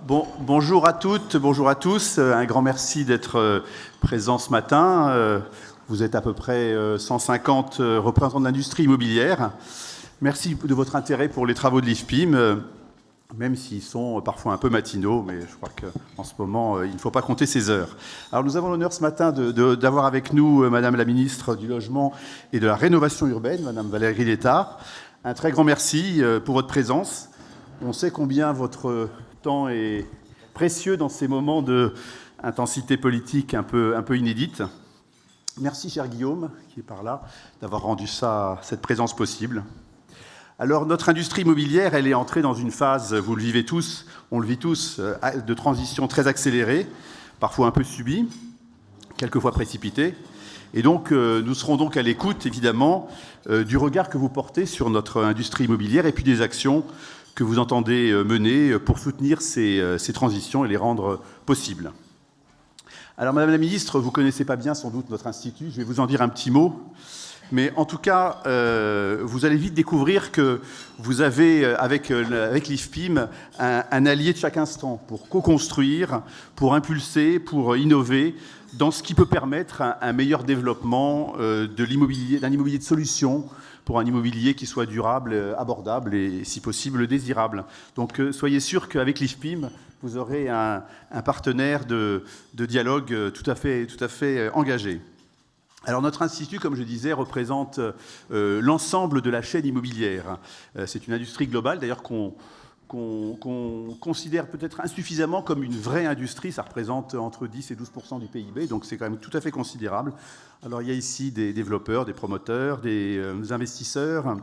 Bonjour à toutes, bonjour à tous. Un grand merci d'être présents ce matin. Vous êtes à peu près 150 représentants de l'industrie immobilière. Merci de votre intérêt pour les travaux de l'IFPIM, même s'ils sont parfois un peu matinaux, mais je crois qu'en ce moment, il ne faut pas compter ses heures. Alors nous avons l'honneur ce matin d'avoir avec nous Madame la ministre du Logement et de la Rénovation urbaine, Madame Valérie Létard. Un très grand merci pour votre présence. On sait combien votre temps est précieux dans ces moments d'intensité politique un peu inédite. Merci, cher Guillaume, qui est par là, d'avoir rendu cette présence possible. Alors, notre industrie immobilière, elle est entrée dans une phase, vous le vivez tous, on le vit tous, de transition très accélérée, parfois un peu subie, quelquefois précipitée. Et donc, nous serons donc à l'écoute, évidemment, du regard que vous portez sur notre industrie immobilière et puis des actions que vous entendez mener pour soutenir ces transitions et les rendre possibles. Alors, Madame la Ministre, vous ne connaissez pas bien sans doute notre institut, je vais vous en dire un petit mot. Mais en tout cas, vous allez vite découvrir que vous avez, avec l'IFPIM, un allié de chaque instant pour co-construire, pour impulser, pour innover dans ce qui peut permettre un meilleur développement d'un immobilier de solution, pour un immobilier qui soit durable, abordable et, si possible, désirable. Donc, soyez sûr qu'avec l'IFPIM, vous aurez un partenaire de dialogue tout à fait engagé. Alors, notre institut, comme je disais, représente l'ensemble de la chaîne immobilière. C'est une industrie globale, d'ailleurs, qu'on considère peut-être insuffisamment comme une vraie industrie. Ça représente entre 10 et 12% du PIB, donc c'est quand même tout à fait considérable. Alors il y a ici des développeurs, des promoteurs, des investisseurs,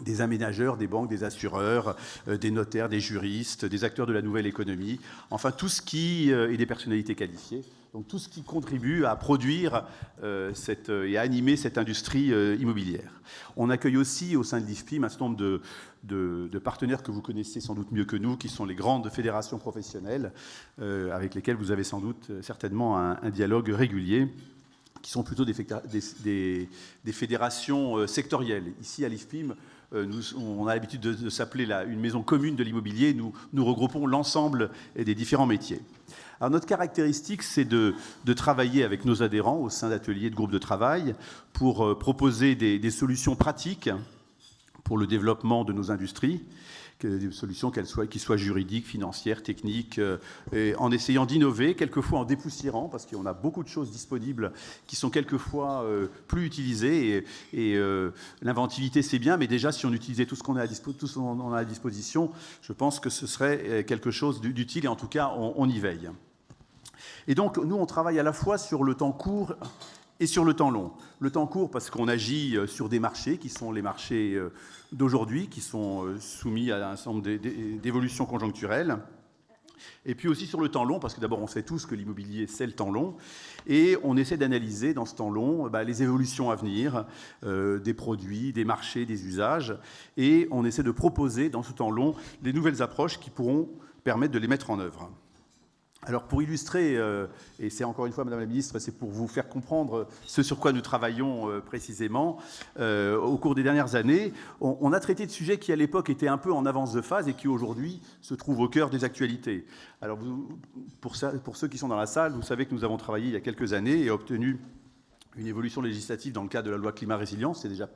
des aménageurs, des banques, des assureurs, des notaires, des juristes, des acteurs de la nouvelle économie, enfin tout ce qui et des personnalités qualifiées. Donc tout ce qui contribue à produire et à animer cette industrie immobilière. On accueille aussi au sein de l'IFPIM un certain nombre de partenaires que vous connaissez sans doute mieux que nous, qui sont les grandes fédérations professionnelles, avec lesquelles vous avez sans doute certainement un dialogue régulier, qui sont plutôt des fédérations sectorielles. Ici à l'IFPIM, on a l'habitude de s'appeler une maison commune de l'immobilier. Nous regroupons l'ensemble des différents métiers. Alors notre caractéristique, c'est de travailler avec nos adhérents au sein d'ateliers de groupes de travail pour proposer des solutions pratiques pour le développement de nos industries, des solutions qui soient juridiques, financières, techniques, et en essayant d'innover, quelquefois en dépoussiérant, parce qu'on a beaucoup de choses disponibles qui sont quelquefois plus utilisées, et l'inventivité c'est bien, mais déjà si on utilisait tout ce qu'on a à disposition, je pense que ce serait quelque chose d'utile, et en tout cas on y veille. Et donc nous on travaille à la fois sur le temps court et sur le temps long. Le temps court parce qu'on agit sur des marchés qui sont les marchés d'aujourd'hui, qui sont soumis à un certain nombre d'évolutions conjoncturelles. Et puis aussi sur le temps long, parce que d'abord on sait tous que l'immobilier c'est le temps long, et on essaie d'analyser dans ce temps long les évolutions à venir des produits, des marchés, des usages, et on essaie de proposer dans ce temps long des nouvelles approches qui pourront permettre de les mettre en œuvre. Alors pour illustrer, et c'est encore une fois Madame la Ministre, c'est pour vous faire comprendre ce sur quoi nous travaillons précisément, au cours des dernières années, on a traité de sujets qui à l'époque étaient un peu en avance de phase et qui aujourd'hui se trouvent au cœur des actualités. Alors pour ceux qui sont dans la salle, vous savez que nous avons travaillé il y a quelques années et obtenu une évolution législative dans le cadre de la loi Climat Résilience, c'est déjà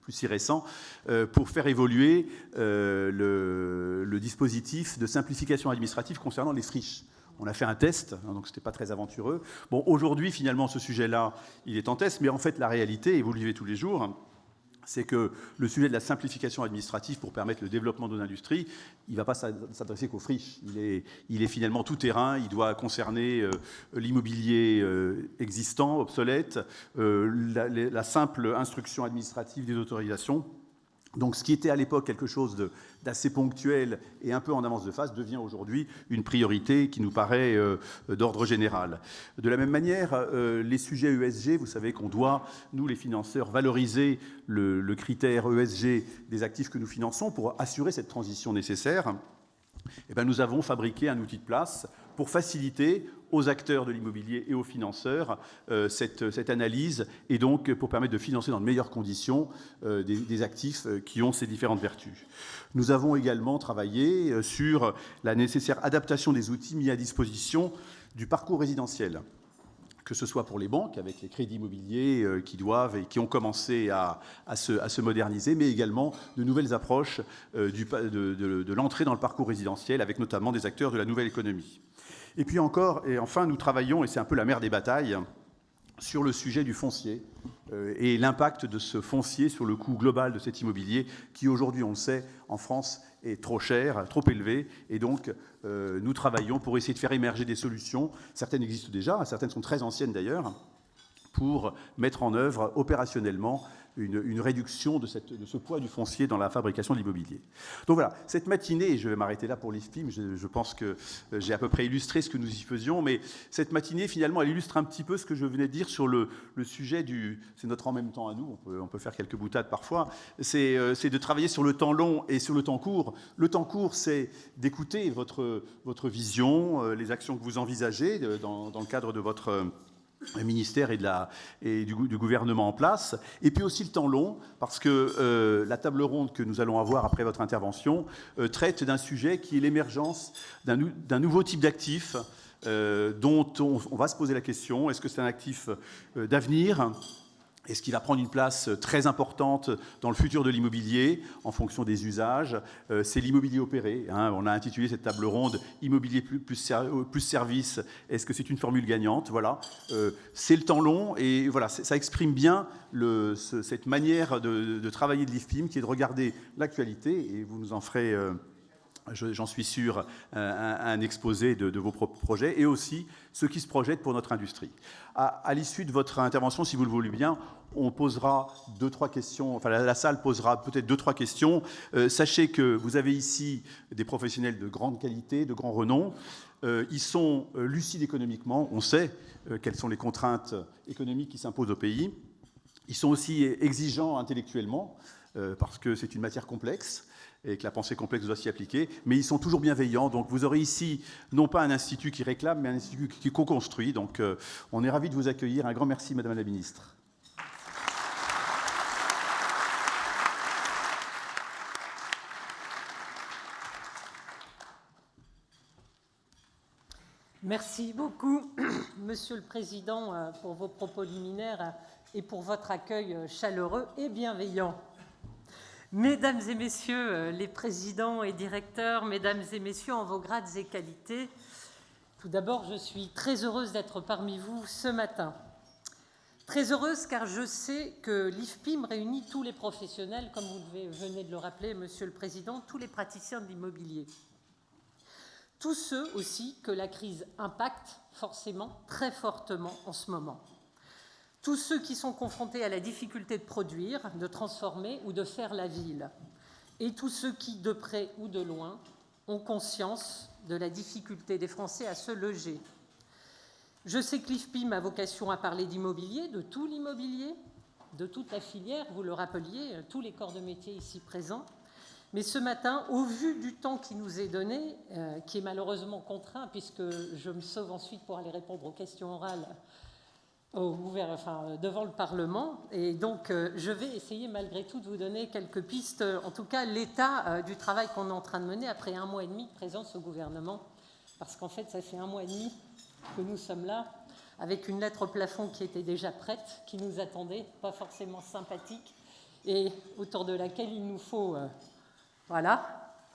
plus si récent, pour faire évoluer le dispositif de simplification administrative concernant les friches. On a fait un test, donc ce n'était pas très aventureux. Bon, aujourd'hui, finalement, ce sujet-là, il est en test, mais en fait, la réalité, et vous le vivez tous les jours, c'est que le sujet de la simplification administrative pour permettre le développement de nos industries, il ne va pas s'adresser qu'aux friches. Il est finalement tout terrain, il doit concerner l'immobilier existant, obsolète, la simple instruction administrative des autorisations. Donc ce qui était à l'époque quelque chose d'assez ponctuel et un peu en avance de phase devient aujourd'hui une priorité qui nous paraît d'ordre général. De la même manière, les sujets ESG, vous savez qu'on doit, nous les financeurs, valoriser le critère ESG des actifs que nous finançons pour assurer cette transition nécessaire. Eh bien, nous avons fabriqué un outil de place pour faciliter aux acteurs de l'immobilier et aux financeurs cette analyse et donc pour permettre de financer dans de meilleures conditions des actifs qui ont ces différentes vertus. Nous avons également travaillé sur la nécessaire adaptation des outils mis à disposition du parcours résidentiel, que ce soit pour les banques, avec les crédits immobiliers qui doivent et qui ont commencé à se moderniser, mais également de nouvelles approches de l'entrée dans le parcours résidentiel, avec notamment des acteurs de la nouvelle économie. Et puis encore, et enfin, nous travaillons, et c'est un peu la mère des batailles, sur le sujet du foncier et l'impact de ce foncier sur le coût global de cet immobilier qui, aujourd'hui, on le sait, en France, est trop cher, trop élevé. Et donc, nous travaillons pour essayer de faire émerger des solutions. Certaines existent déjà, certaines sont très anciennes d'ailleurs, pour mettre en œuvre opérationnellement une réduction de ce poids du foncier dans la fabrication de l'immobilier. Donc voilà, cette matinée, et je vais m'arrêter là pour l'IFPIM, je pense que j'ai à peu près illustré ce que nous y faisions, mais cette matinée, finalement, elle illustre un petit peu ce que je venais de dire sur le sujet c'est notre en même temps à nous, on peut faire quelques boutades parfois, c'est de travailler sur le temps long et sur le temps court. Le temps court, c'est d'écouter votre vision, les actions que vous envisagez dans le cadre de votre ministère et du gouvernement en place, et puis aussi le temps long, parce que la table ronde que nous allons avoir après votre intervention traite d'un sujet qui est l'émergence d'un nouveau type d'actif dont on va se poser la question, est-ce que c'est un actif d'avenir ? Est-ce qu'il va prendre une place très importante dans le futur de l'immobilier en fonction des usages ? C'est l'immobilier opéré. On a intitulé cette table ronde « Immobilier plus service ». Est-ce que c'est une formule gagnante ? Voilà. C'est le temps long et voilà, ça exprime bien cette manière de travailler de l'IFPIM qui est de regarder l'actualité et vous nous en ferez... j'en suis sûr, un exposé de vos propres projets et aussi ceux qui se projettent pour notre industrie. À l'issue de votre intervention, si vous le voulez bien, on posera 2-3 questions, enfin la salle posera peut-être 2-3 questions. Sachez que vous avez ici des professionnels de grande qualité, de grand renom. Ils sont lucides économiquement, on sait quelles sont les contraintes économiques qui s'imposent au pays. Ils sont aussi exigeants intellectuellement, parce que c'est une matière complexe et que la pensée complexe doit s'y appliquer, mais ils sont toujours bienveillants. Donc vous aurez ici, non pas un institut qui réclame, mais un institut qui co-construit. Donc on est ravis de vous accueillir. Un grand merci, Madame la Ministre. Merci beaucoup, Monsieur le Président, pour vos propos liminaires et pour votre accueil chaleureux et bienveillant. Mesdames et messieurs les présidents et directeurs, mesdames et messieurs en vos grades et qualités, tout d'abord, je suis très heureuse d'être parmi vous ce matin. Très heureuse car je sais que l'IFPIM réunit tous les professionnels, comme vous venez de le rappeler, Monsieur le Président, tous les praticiens de l'immobilier. Tous ceux aussi que la crise impacte forcément très fortement en ce moment. Tous ceux qui sont confrontés à la difficulté de produire, de transformer ou de faire la ville. Et tous ceux qui, de près ou de loin, ont conscience de la difficulté des Français à se loger. Je sais que l'IFPIM a vocation à parler d'immobilier, de tout l'immobilier, de toute la filière, vous le rappeliez, tous les corps de métier ici présents. Mais ce matin, au vu du temps qui nous est donné, qui est malheureusement contraint, puisque je me sauve ensuite pour aller répondre aux questions orales devant le Parlement. Et donc, je vais essayer malgré tout de vous donner quelques pistes, en tout cas l'état du travail qu'on est en train de mener après 1 mois et demi de présence au gouvernement. Parce qu'en fait, ça fait 1 mois et demi que nous sommes là, avec une lettre au plafond qui était déjà prête, qui nous attendait, pas forcément sympathique, et autour de laquelle il nous faut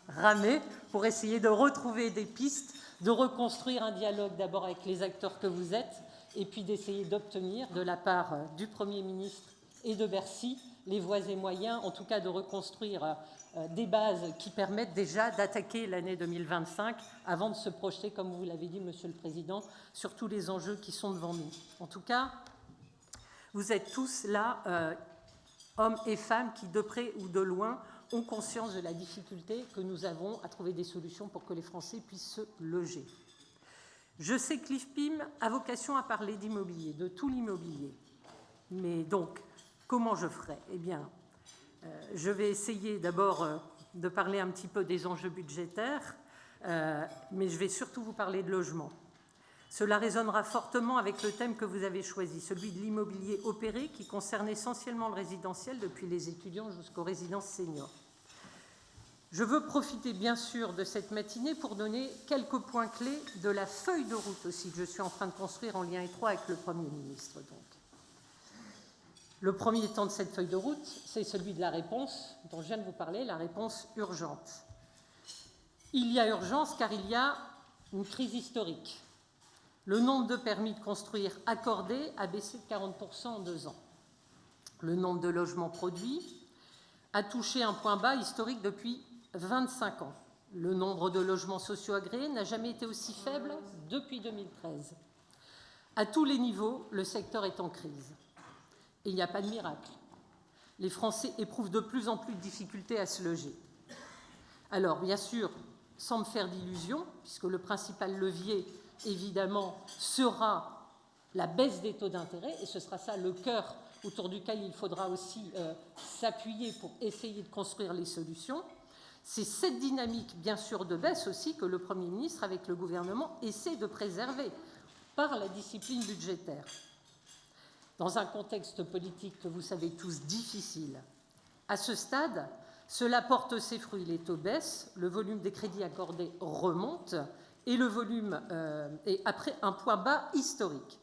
ramer pour essayer de retrouver des pistes, de reconstruire un dialogue d'abord avec les acteurs que vous êtes, et puis d'essayer d'obtenir de la part du Premier ministre et de Bercy les voies et moyens, en tout cas de reconstruire des bases qui permettent déjà d'attaquer l'année 2025 avant de se projeter, comme vous l'avez dit, Monsieur le Président, sur tous les enjeux qui sont devant nous. En tout cas, vous êtes tous là, hommes et femmes qui, de près ou de loin, ont conscience de la difficulté que nous avons à trouver des solutions pour que les Français puissent se loger. Je sais que l'IFPIM a vocation à parler d'immobilier, de tout l'immobilier. Mais donc, comment je ferai ? Eh bien, je vais essayer d'abord de parler un petit peu des enjeux budgétaires, mais je vais surtout vous parler de logement. Cela résonnera fortement avec le thème que vous avez choisi, celui de l'immobilier opéré, qui concerne essentiellement le résidentiel, depuis les étudiants jusqu'aux résidences seniors. Je veux profiter bien sûr de cette matinée pour donner quelques points clés de la feuille de route aussi que je suis en train de construire en lien étroit avec le Premier ministre. Donc. Le premier temps de cette feuille de route, c'est celui de la réponse dont je viens de vous parler, la réponse urgente. Il y a urgence car il y a une crise historique. Le nombre de permis de construire accordés a baissé de 40% en 2 ans. Le nombre de logements produits a touché un point bas historique depuis 25 ans. Le nombre de logements sociaux agréés n'a jamais été aussi faible depuis 2013. À tous les niveaux, le secteur est en crise. Et il n'y a pas de miracle. Les Français éprouvent de plus en plus de difficultés à se loger. Alors, bien sûr, sans me faire d'illusions, puisque le principal levier, évidemment, sera la baisse des taux d'intérêt, et ce sera ça le cœur autour duquel il faudra aussi s'appuyer pour essayer de construire les solutions. C'est cette dynamique, bien sûr, de baisse aussi que le Premier ministre, avec le gouvernement, essaie de préserver par la discipline budgétaire. Dans un contexte politique que vous savez tous difficile, à ce stade, cela porte ses fruits. Les taux baissent, le volume des crédits accordés remonte et le volume est après un point bas historique.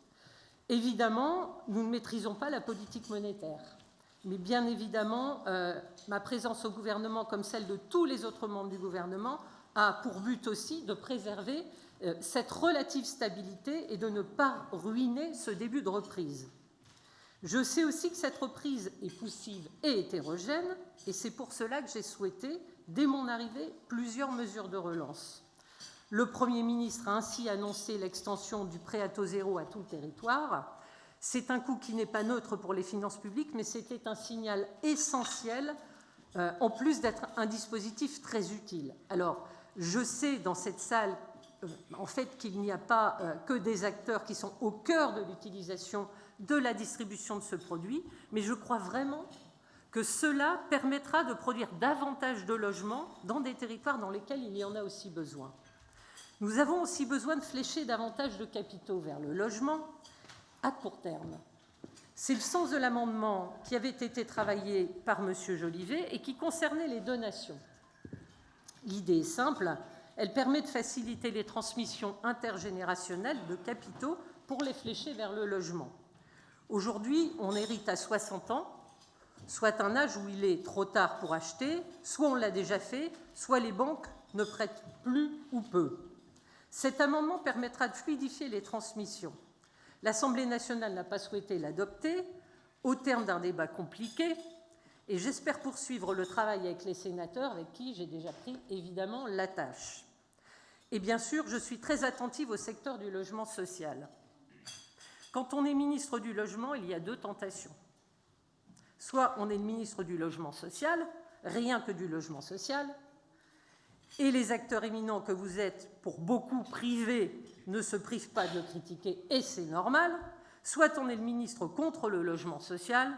Évidemment, nous ne maîtrisons pas la politique monétaire. Mais bien évidemment, ma présence au gouvernement, comme celle de tous les autres membres du gouvernement, a pour but aussi de préserver cette relative stabilité et de ne pas ruiner ce début de reprise. Je sais aussi que cette reprise est poussive et hétérogène, et c'est pour cela que j'ai souhaité, dès mon arrivée, plusieurs mesures de relance. Le Premier ministre a ainsi annoncé l'extension du prêt à taux zéro à tout le territoire. C'est un coût qui n'est pas neutre pour les finances publiques, mais c'était un signal essentiel, en plus d'être un dispositif très utile. Alors, je sais dans cette salle, en fait, qu'il n'y a pas que des acteurs qui sont au cœur de l'utilisation de la distribution de ce produit, mais je crois vraiment que cela permettra de produire davantage de logements dans des territoires dans lesquels il y en a aussi besoin. Nous avons aussi besoin de flécher davantage de capitaux vers le logement à court terme. C'est le sens de l'amendement qui avait été travaillé par M. Jolivet et qui concernait les donations. L'idée est simple, elle permet de faciliter les transmissions intergénérationnelles de capitaux pour les flécher vers le logement. Aujourd'hui, on hérite à 60 ans, soit un âge où il est trop tard pour acheter, soit on l'a déjà fait, soit les banques ne prêtent plus ou peu. Cet amendement permettra de fluidifier les transmissions. L'Assemblée nationale n'a pas souhaité l'adopter, au terme d'un débat compliqué, et j'espère poursuivre le travail avec les sénateurs, avec qui j'ai déjà pris évidemment la tâche. Et bien sûr, je suis très attentive au secteur du logement social. Quand on est ministre du Logement, il y a 2 tentations. Soit on est le ministre du Logement social, rien que du logement social, et les acteurs éminents que vous êtes, pour beaucoup privés, ne se privent pas de le critiquer, et c'est normal. Soit on est le ministre contre le logement social,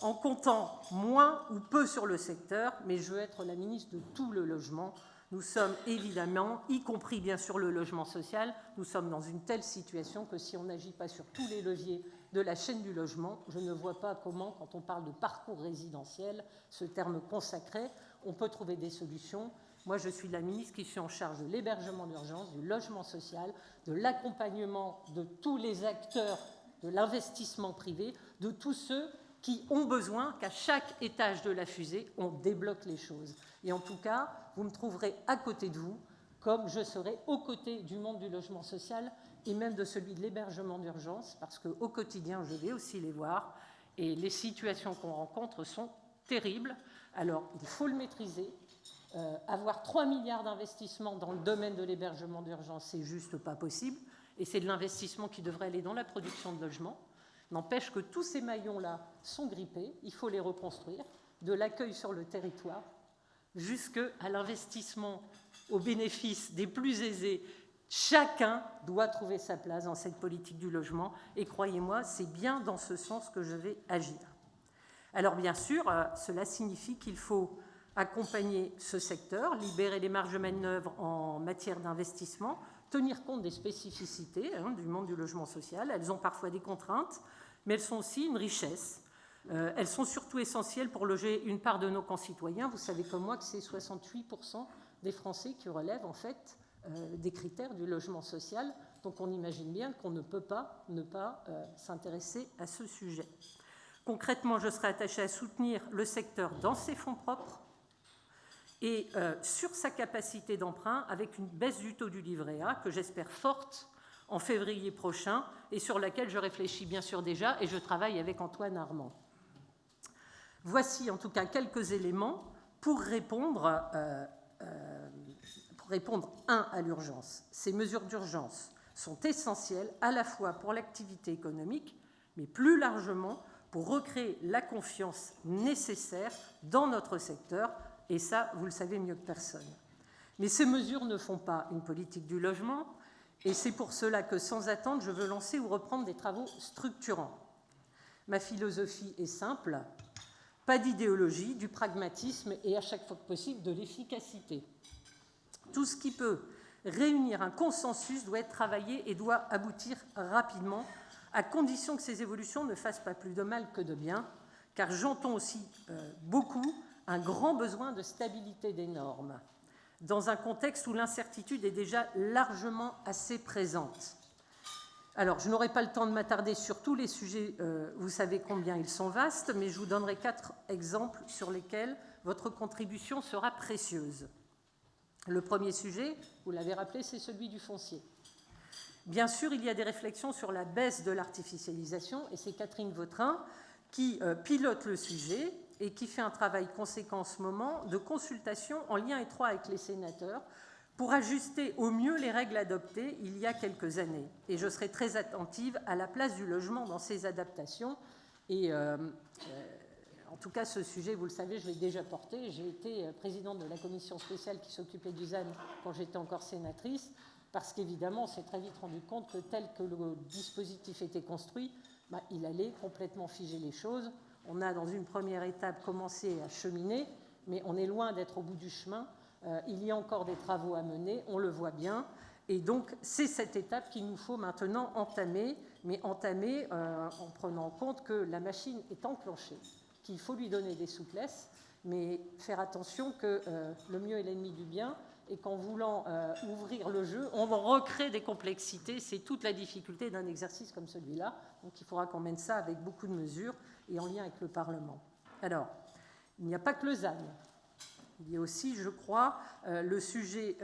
en comptant moins ou peu sur le secteur, mais je veux être la ministre de tout le logement. Nous sommes évidemment, y compris bien sûr le logement social, nous sommes dans une telle situation que si on n'agit pas sur tous les leviers de la chaîne du logement, je ne vois pas comment, quand on parle de parcours résidentiel, ce terme consacré, on peut trouver des solutions. Moi, je suis la ministre qui suis en charge de l'hébergement d'urgence, du logement social, de l'accompagnement de tous les acteurs de l'investissement privé, de tous ceux qui ont besoin qu'à chaque étage de la fusée, on débloque les choses. Et en tout cas, vous me trouverez à côté de vous, comme je serai aux côtés du monde du logement social et même de celui de l'hébergement d'urgence, parce qu'au quotidien, je vais aussi les voir, et les situations qu'on rencontre sont terribles. Alors, il faut le maîtriser. Avoir 3 milliards d'investissements dans le domaine de l'hébergement d'urgence, c'est juste pas possible, et c'est de l'investissement qui devrait aller dans la production de logements. N'empêche que tous ces maillons-là sont grippés, il faut les reconstruire, de l'accueil sur le territoire jusqu'à l'investissement au bénéfice des plus aisés. Chacun doit trouver sa place dans cette politique du logement, et croyez-moi, c'est bien dans ce sens que je vais agir. Alors bien sûr, cela signifie qu'il faut accompagner ce secteur, libérer les marges de manœuvre en matière d'investissement, tenir compte des spécificités du monde du logement social. Elles ont parfois des contraintes, mais elles sont aussi une richesse. Elles sont surtout essentielles pour loger une part de nos concitoyens. Vous savez comme moi que c'est 68% des Français qui relèvent en fait des critères du logement social. Donc on imagine bien qu'on ne peut pas ne pas s'intéresser à ce sujet. Concrètement, je serai attachée à soutenir le secteur dans ses fonds propres et sur sa capacité d'emprunt avec une baisse du taux du livret A que j'espère forte en février prochain et sur laquelle je réfléchis bien sûr déjà et je travaille avec Antoine Armand. Voici en tout cas quelques éléments pour répondre à l'urgence. Ces mesures d'urgence sont essentielles à la fois pour l'activité économique, mais plus largement pour recréer la confiance nécessaire dans notre secteur, et ça, vous le savez mieux que personne. Mais ces mesures ne font pas une politique du logement, et c'est pour cela que, sans attendre, je veux lancer ou reprendre des travaux structurants. Ma philosophie est simple, pas d'idéologie, du pragmatisme et, à chaque fois que possible, de l'efficacité. Tout ce qui peut réunir un consensus doit être travaillé et doit aboutir rapidement, à condition que ces évolutions ne fassent pas plus de mal que de bien, car j'entends aussi beaucoup un grand besoin de stabilité des normes, dans un contexte où l'incertitude est déjà largement assez présente. Alors, je n'aurai pas le temps de m'attarder sur tous les sujets, vous savez combien ils sont vastes, mais je vous donnerai 4 exemples sur lesquels votre contribution sera précieuse. Le premier sujet, vous l'avez rappelé, c'est celui du foncier. Bien sûr, il y a des réflexions sur la baisse de l'artificialisation, et c'est Catherine Vautrin qui pilote le sujet et qui fait un travail conséquent en ce moment de consultation en lien étroit avec les sénateurs pour ajuster au mieux les règles adoptées il y a quelques années. Et je serai très attentive à la place du logement dans ces adaptations. Et en tout cas, ce sujet, vous le savez, je l'ai déjà porté. J'ai été présidente de la commission spéciale qui s'occupait du ZAN quand j'étais encore sénatrice, parce qu'évidemment, on s'est très vite rendu compte que tel que le dispositif était construit, il allait complètement figer les choses. On a, dans une première étape, commencé à cheminer, mais on est loin d'être au bout du chemin. Il y a encore des travaux à mener, on le voit bien. Et donc, c'est cette étape qu'il nous faut maintenant entamer, mais entamer en prenant en compte que la machine est enclenchée, qu'il faut lui donner des souplesses, mais faire attention que le mieux est l'ennemi du bien, et qu'en voulant ouvrir le jeu, on recrée des complexités. C'est toute la difficulté d'un exercice comme celui-là. Donc, il faudra qu'on mène ça avec beaucoup de mesures et en lien avec le Parlement. Alors, il n'y a pas que le ZAN. Il y a aussi, je crois, le sujet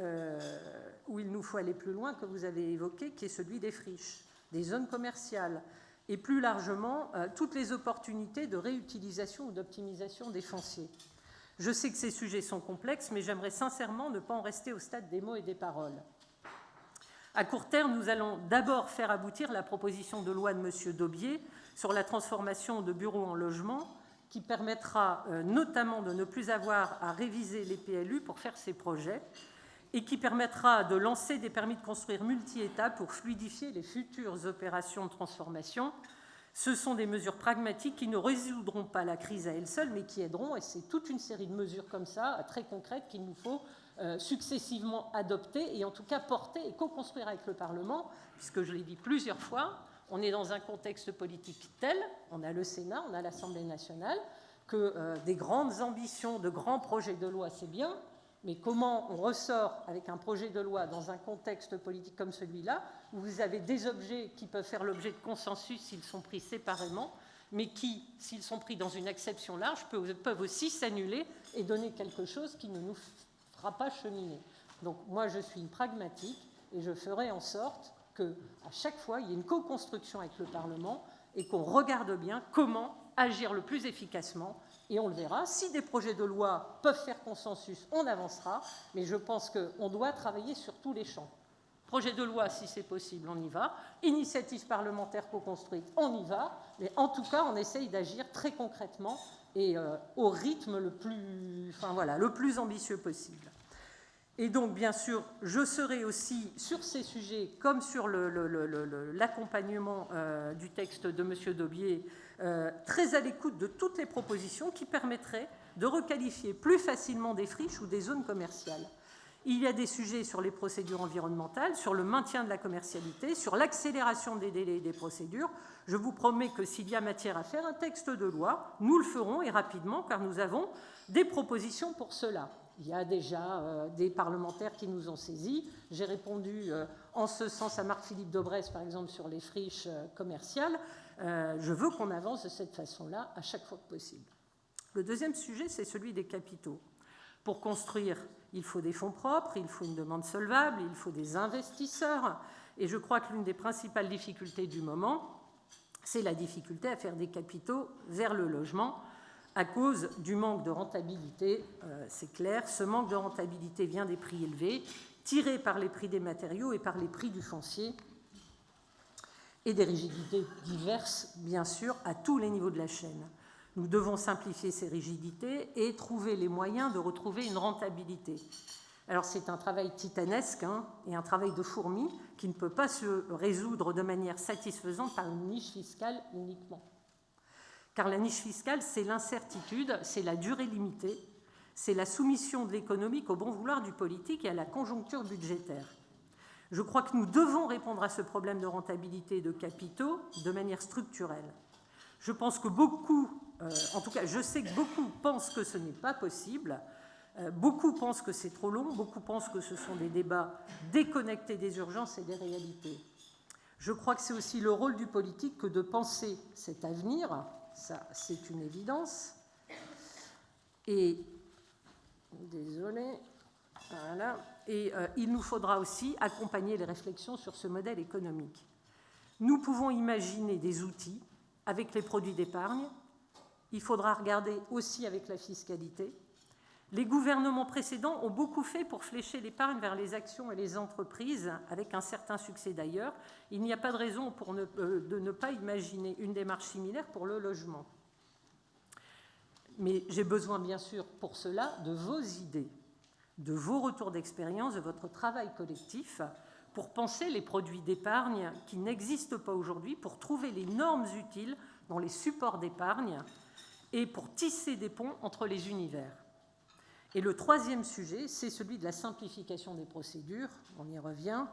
où il nous faut aller plus loin, que vous avez évoqué, qui est celui des friches, des zones commerciales, et plus largement, toutes les opportunités de réutilisation ou d'optimisation des fonciers. Je sais que ces sujets sont complexes, mais j'aimerais sincèrement ne pas en rester au stade des mots et des paroles. À court terme, nous allons d'abord faire aboutir la proposition de loi de M. Daubié sur la transformation de bureaux en logements, qui permettra notamment de ne plus avoir à réviser les PLU pour faire ces projets et qui permettra de lancer des permis de construire multi-étapes pour fluidifier les futures opérations de transformation. Ce sont des mesures pragmatiques qui ne résoudront pas la crise à elles seules, mais qui aideront, et c'est toute une série de mesures comme ça, très concrètes, qu'il nous faut successivement adopter et en tout cas porter et co-construire avec le Parlement, puisque je l'ai dit plusieurs fois, on est dans un contexte politique tel, on a le Sénat, on a l'Assemblée nationale, que des grandes ambitions, de grands projets de loi, c'est bien, mais comment on ressort avec un projet de loi dans un contexte politique comme celui-là, où vous avez des objets qui peuvent faire l'objet de consensus s'ils sont pris séparément, mais qui, s'ils sont pris dans une acception large, peuvent aussi s'annuler et donner quelque chose qui ne nous fera pas cheminer. Donc moi, je suis une pragmatique et je ferai en sorte qu'à chaque fois, il y ait une co-construction avec le Parlement et qu'on regarde bien comment agir le plus efficacement. Et on le verra. Si des projets de loi peuvent faire consensus, on avancera. Mais je pense qu'on doit travailler sur tous les champs. Projet de loi, si c'est possible, on y va. Initiative parlementaire co-construite, on y va. Mais en tout cas, on essaye d'agir très concrètement et au rythme le plus ambitieux possible. Et donc, bien sûr, je serai aussi sur ces sujets, comme sur l'accompagnement du texte de M. Daubié, très à l'écoute de toutes les propositions qui permettraient de requalifier plus facilement des friches ou des zones commerciales. Il y a des sujets sur les procédures environnementales, sur le maintien de la commercialité, sur l'accélération des délais et des procédures. Je vous promets que s'il y a matière à faire un texte de loi, nous le ferons et rapidement, car nous avons des propositions pour cela. Il y a déjà des parlementaires qui nous ont saisis. J'ai répondu en ce sens à Marc-Philippe Daubresse, par exemple, sur les friches commerciales. Je veux qu'on avance de cette façon-là à chaque fois que possible. Le deuxième sujet, c'est celui des capitaux. Pour construire, il faut des fonds propres, il faut une demande solvable, il faut des investisseurs. Et je crois que l'une des principales difficultés du moment, c'est la difficulté à faire des capitaux vers le logement à cause du manque de rentabilité. C'est clair, ce manque de rentabilité vient des prix élevés, tirés par les prix des matériaux et par les prix du foncier, et des rigidités diverses, bien sûr, à tous les niveaux de la chaîne. Nous devons simplifier ces rigidités et trouver les moyens de retrouver une rentabilité. Alors c'est un travail titanesque et un travail de fourmi qui ne peut pas se résoudre de manière satisfaisante par une niche fiscale uniquement. Car la niche fiscale, c'est l'incertitude, c'est la durée limitée, c'est la soumission de l'économique au bon vouloir du politique et à la conjoncture budgétaire. Je crois que nous devons répondre à ce problème de rentabilité et de capitaux de manière structurelle. Je pense que beaucoup, en tout cas je sais que beaucoup pensent que ce n'est pas possible, beaucoup pensent que c'est trop long, beaucoup pensent que ce sont des débats déconnectés des urgences et des réalités. Je crois que c'est aussi le rôle du politique que de penser cet avenir, ça c'est une évidence, et désolé, voilà. Et il nous faudra aussi accompagner les réflexions sur ce modèle économique. Nous pouvons imaginer des outils avec les produits d'épargne. Il faudra regarder aussi avec la fiscalité. Les gouvernements précédents ont beaucoup fait pour flécher l'épargne vers les actions et les entreprises, avec un certain succès d'ailleurs. Il n'y a pas de raison de ne pas imaginer une démarche similaire pour le logement. Mais j'ai besoin, bien sûr, pour cela, de vos idées, de vos retours d'expérience, de votre travail collectif, pour penser les produits d'épargne qui n'existent pas aujourd'hui, pour trouver les normes utiles dans les supports d'épargne et pour tisser des ponts entre les univers. Et le troisième sujet, c'est celui de la simplification des procédures. On y revient.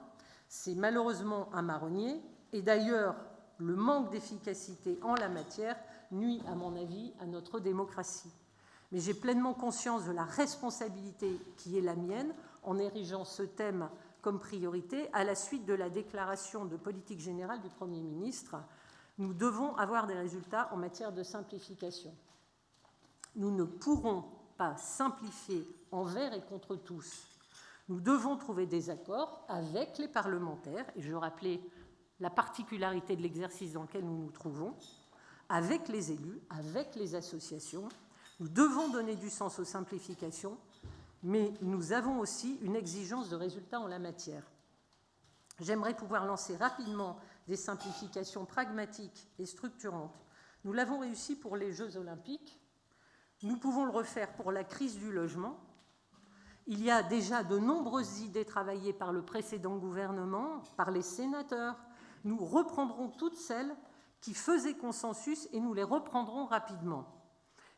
C'est malheureusement un marronnier. Et d'ailleurs, le manque d'efficacité en la matière nuit, à mon avis, à notre démocratie. Mais j'ai pleinement conscience de la responsabilité qui est la mienne en érigeant ce thème comme priorité à la suite de la déclaration de politique générale du Premier ministre. Nous devons avoir des résultats en matière de simplification. Nous ne pourrons pas simplifier envers et contre tous. Nous devons trouver des accords avec les parlementaires, et je rappelais la particularité de l'exercice dans lequel nous nous trouvons, avec les élus, avec les associations. Nous devons donner du sens aux simplifications, mais nous avons aussi une exigence de résultats en la matière. J'aimerais pouvoir lancer rapidement des simplifications pragmatiques et structurantes. Nous l'avons réussi pour les Jeux Olympiques. Nous pouvons le refaire pour la crise du logement. Il y a déjà de nombreuses idées travaillées par le précédent gouvernement, par les sénateurs. Nous reprendrons toutes celles qui faisaient consensus et nous les reprendrons rapidement.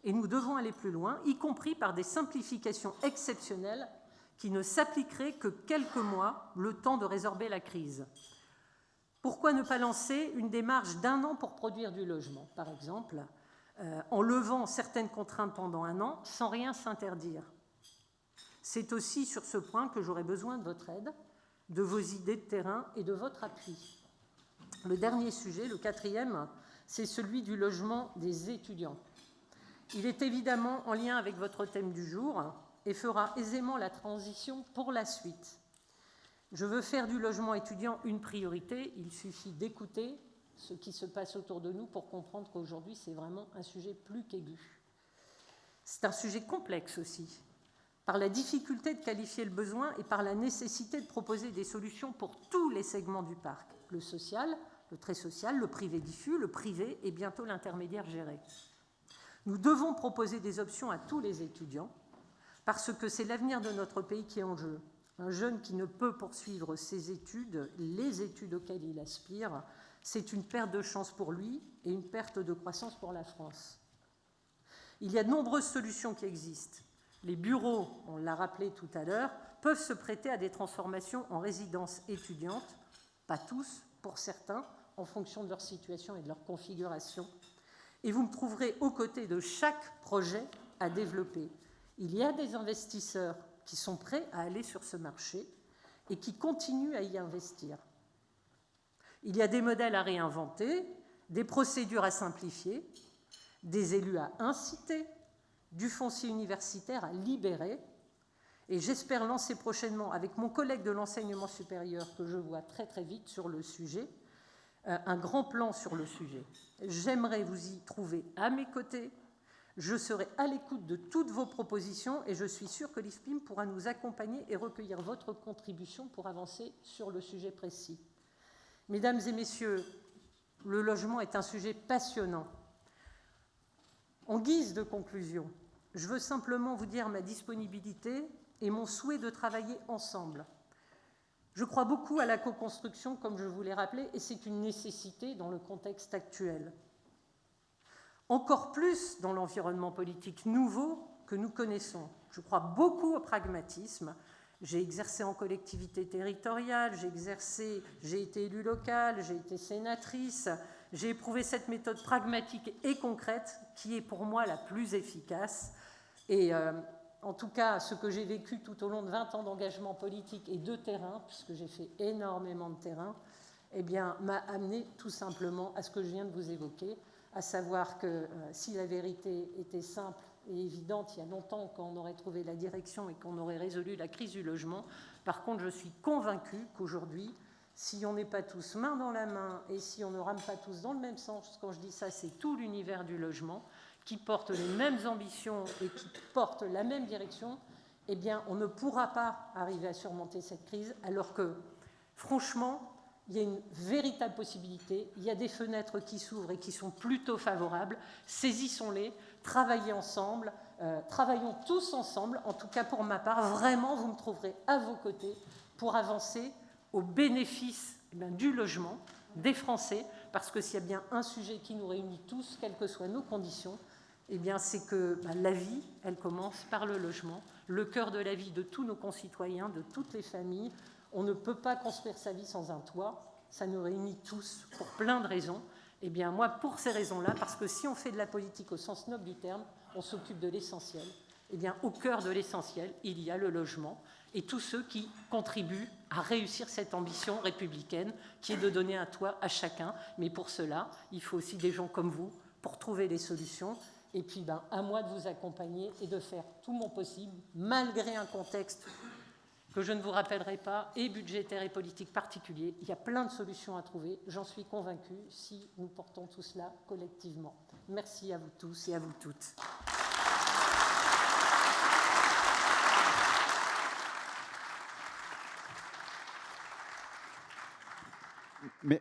Et nous devons aller plus loin, y compris par des simplifications exceptionnelles qui ne s'appliqueraient que quelques mois, le temps de résorber la crise. Pourquoi ne pas lancer une démarche d'1 an pour produire du logement, par exemple, en levant certaines contraintes pendant 1 an, sans rien s'interdire? C'est aussi sur ce point que j'aurai besoin de votre aide, de vos idées de terrain et de votre appui. Le dernier sujet, le quatrième, c'est celui du logement des étudiants. Il est évidemment en lien avec votre thème du jour et fera aisément la transition pour la suite. Je veux faire du logement étudiant une priorité. Il suffit d'écouter ce qui se passe autour de nous pour comprendre qu'aujourd'hui, c'est vraiment un sujet plus qu'aigu. C'est un sujet complexe aussi, par la difficulté de qualifier le besoin et par la nécessité de proposer des solutions pour tous les segments du parc, le social, le très social, le privé diffus, le privé et bientôt l'intermédiaire géré. Nous devons proposer des options à tous les étudiants parce que c'est l'avenir de notre pays qui est en jeu. Un jeune qui ne peut poursuivre ses études, les études auxquelles il aspire, c'est une perte de chance pour lui et une perte de croissance pour la France. Il y a de nombreuses solutions qui existent. Les bureaux, on l'a rappelé tout à l'heure, peuvent se prêter à des transformations en résidences étudiantes, pas tous, pour certains, en fonction de leur situation et de leur configuration. Et vous me trouverez aux côtés de chaque projet à développer. Il y a des investisseurs qui sont prêts à aller sur ce marché et qui continuent à y investir. Il y a des modèles à réinventer, des procédures à simplifier, des élus à inciter, du foncier universitaire à libérer. Et j'espère lancer prochainement, avec mon collègue de l'enseignement supérieur que je vois très très vite sur le sujet, un grand plan sur le sujet. J'aimerais vous y trouver à mes côtés. Je serai à l'écoute de toutes vos propositions et je suis sûre que l'IFPIM pourra nous accompagner et recueillir votre contribution pour avancer sur le sujet précis. Mesdames et messieurs, le logement est un sujet passionnant. En guise de conclusion, je veux simplement vous dire ma disponibilité et mon souhait de travailler ensemble. Je crois beaucoup à la co-construction, comme je vous l'ai rappelé, et c'est une nécessité dans le contexte actuel. Encore plus dans l'environnement politique nouveau que nous connaissons. Je crois beaucoup au pragmatisme. J'ai exercé en collectivité territoriale, j'ai été élue locale, j'ai été sénatrice, j'ai éprouvé cette méthode pragmatique et concrète qui est pour moi la plus efficace. Et en tout cas, ce que j'ai vécu tout au long de 20 ans d'engagement politique et de terrain, puisque j'ai fait énormément de terrain, eh bien, m'a amené tout simplement à ce que je viens de vous évoquer, à savoir que si la vérité était simple et évidente, il y a longtemps qu'on aurait trouvé la direction et qu'on aurait résolu la crise du logement. Par contre, je suis convaincue qu'aujourd'hui, si on n'est pas tous main dans la main et si on ne rame pas tous dans le même sens, quand je dis ça, c'est tout l'univers du logement, qui porte les mêmes ambitions et qui porte la même direction, eh bien, on ne pourra pas arriver à surmonter cette crise, alors que, franchement, il y a une véritable possibilité, il y a des fenêtres qui s'ouvrent et qui sont plutôt favorables, saisissons-les, travaillons ensemble, travaillons tous ensemble, en tout cas pour ma part, vraiment vous me trouverez à vos côtés pour avancer au bénéfice du logement, des Français, parce que s'il y a bien un sujet qui nous réunit tous, quelles que soient nos conditions, eh bien c'est que la vie, elle commence par le logement, le cœur de la vie de tous nos concitoyens, de toutes les familles. On ne peut pas construire sa vie sans un toit, ça nous réunit tous pour plein de raisons. Eh bien moi, pour ces raisons-là, parce que si on fait de la politique au sens noble du terme, on s'occupe de l'essentiel. Eh bien au cœur de l'essentiel, il y a le logement et tous ceux qui contribuent à réussir cette ambition républicaine qui est de donner un toit à chacun. Mais pour cela, il faut aussi des gens comme vous pour trouver les solutions. Et puis, à moi de vous accompagner et de faire tout mon possible, malgré un contexte que je ne vous rappellerai pas, et budgétaire et politique particulier. Il y a plein de solutions à trouver, j'en suis convaincue, si nous portons tout cela collectivement. Merci à vous tous et à vous toutes.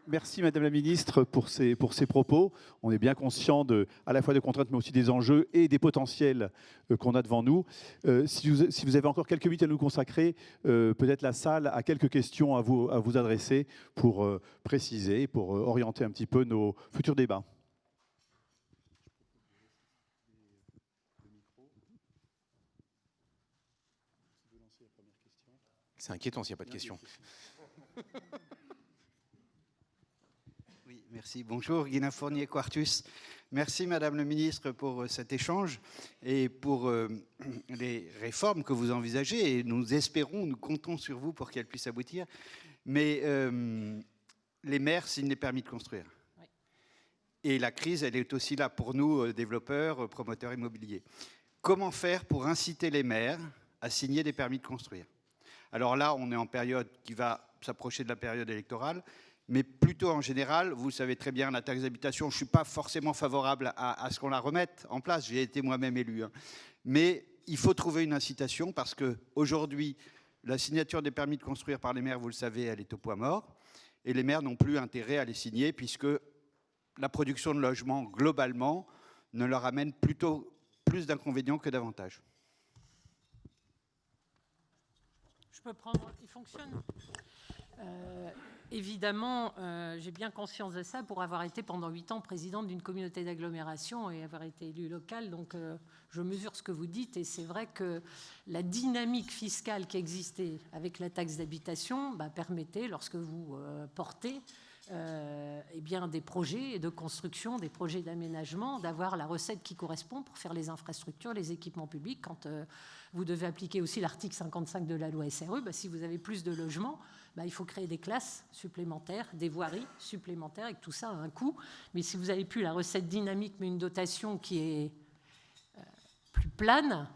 Merci Madame la Ministre pour ces propos. On est bien conscient à la fois des contraintes mais aussi des enjeux et des potentiels qu'on a devant nous. Si vous avez encore quelques minutes à nous consacrer, peut-être la salle a quelques questions à vous adresser pour préciser, pour orienter un petit peu nos futurs débats. C'est inquiétant s'il n'y a pas de questions. Oui, merci. Bonjour, Guilain Fournier, Quartus. Merci, Madame le Ministre, pour cet échange et pour les réformes que vous envisagez. Et nous espérons, nous comptons sur vous pour qu'elles puissent aboutir. Mais les maires signent les permis de construire. Oui. Et la crise, elle est aussi là pour nous, développeurs, promoteurs immobiliers. Comment faire pour inciter les maires à signer des permis de construire ? Alors là, on est en période qui va s'approcher de la période électorale, mais plutôt en général, vous savez très bien, la taxe d'habitation, je ne suis pas forcément favorable à ce qu'on la remette en place, j'ai été moi-même élu. Hein. Mais il faut trouver une incitation parce qu'aujourd'hui, la signature des permis de construire par les maires, vous le savez, elle est au point mort, et les maires n'ont plus intérêt à les signer puisque la production de logements, globalement, ne leur amène plutôt plus d'inconvénients que d'avantages. Je peux prendre, il fonctionne. évidemment, j'ai bien conscience de ça pour avoir été pendant 8 ans présidente d'une communauté d'agglomération et avoir été élue locale. Donc, je mesure ce que vous dites et c'est vrai que la dynamique fiscale qui existait avec la taxe d'habitation permettait, lorsque vous portez eh bien, des projets de construction, des projets d'aménagement, d'avoir la recette qui correspond pour faire les infrastructures, les équipements publics. Quand vous devez appliquer aussi l'article 55 de la loi SRU, si vous avez plus de logements, il faut créer des classes supplémentaires, des voiries supplémentaires, et que tout ça a un coût. Mais si vous n'avez plus la recette dynamique, mais une dotation qui est plus plane,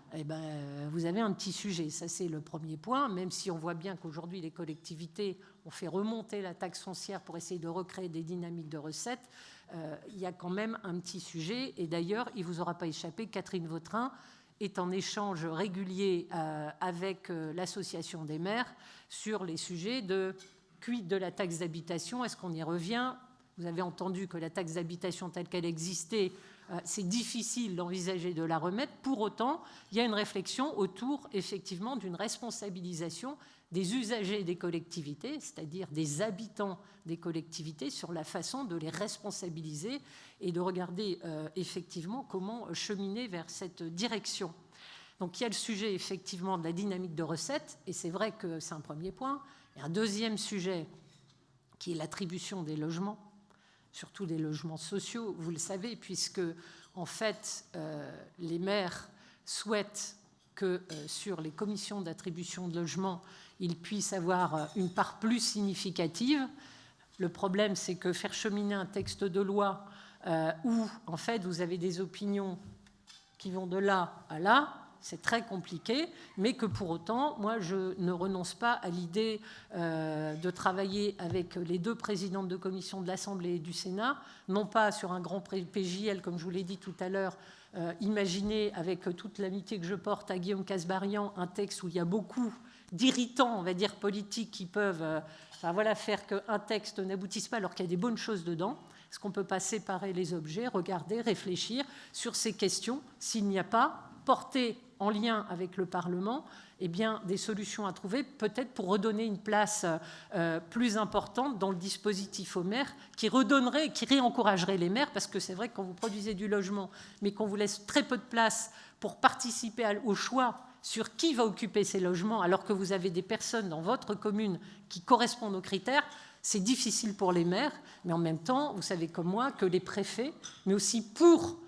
vous avez un petit sujet. Ça, c'est le premier point, même si on voit bien qu'aujourd'hui, les collectivités ont fait remonter la taxe foncière pour essayer de recréer des dynamiques de recettes. Il y a quand même un petit sujet. Et d'ailleurs, il ne vous aura pas échappé, Catherine Vautrin est en échange régulier avec l'association des maires sur les sujets de quid de la taxe d'habitation. Est-ce qu'on y revient ? Vous avez entendu que la taxe d'habitation telle qu'elle existait, c'est difficile d'envisager de la remettre. Pour autant, il y a une réflexion autour, effectivement, d'une responsabilisation des usagers des collectivités, c'est-à-dire des habitants des collectivités, sur la façon de les responsabiliser et de regarder effectivement comment cheminer vers cette direction. Donc il y a le sujet effectivement de la dynamique de recettes, et c'est vrai que c'est un premier point. Il y a un deuxième sujet qui est l'attribution des logements, surtout des logements sociaux, vous le savez, puisque en fait les maires souhaitent que sur les commissions d'attribution de logements, ils puissent avoir une part plus significative. Le problème, c'est que faire cheminer un texte de loi où, en fait, vous avez des opinions qui vont de là à là, c'est très compliqué, mais que pour autant, moi, je ne renonce pas à l'idée de travailler avec les deux présidentes de commission de l'Assemblée et du Sénat, non pas sur un grand PJL, comme je vous l'ai dit tout à l'heure, imaginez, avec toute l'amitié que je porte à Guillaume Kasbarian, un texte où il y a beaucoup d'irritants, on va dire, politiques qui peuvent faire qu'un texte n'aboutisse pas alors qu'il y a des bonnes choses dedans. Est-ce qu'on ne peut pas séparer les objets, regarder, réfléchir sur ces questions, s'il n'y a pas porté en lien avec le Parlement, eh bien, des solutions à trouver, peut-être pour redonner une place plus importante dans le dispositif aux maires, qui redonnerait, qui réencouragerait les maires, parce que c'est vrai que quand vous produisez du logement, mais qu'on vous laisse très peu de place pour participer au choix sur qui va occuper ces logements, alors que vous avez des personnes dans votre commune qui correspondent aux critères, c'est difficile pour les maires, mais en même temps, vous savez comme moi que les préfets, mais aussi pour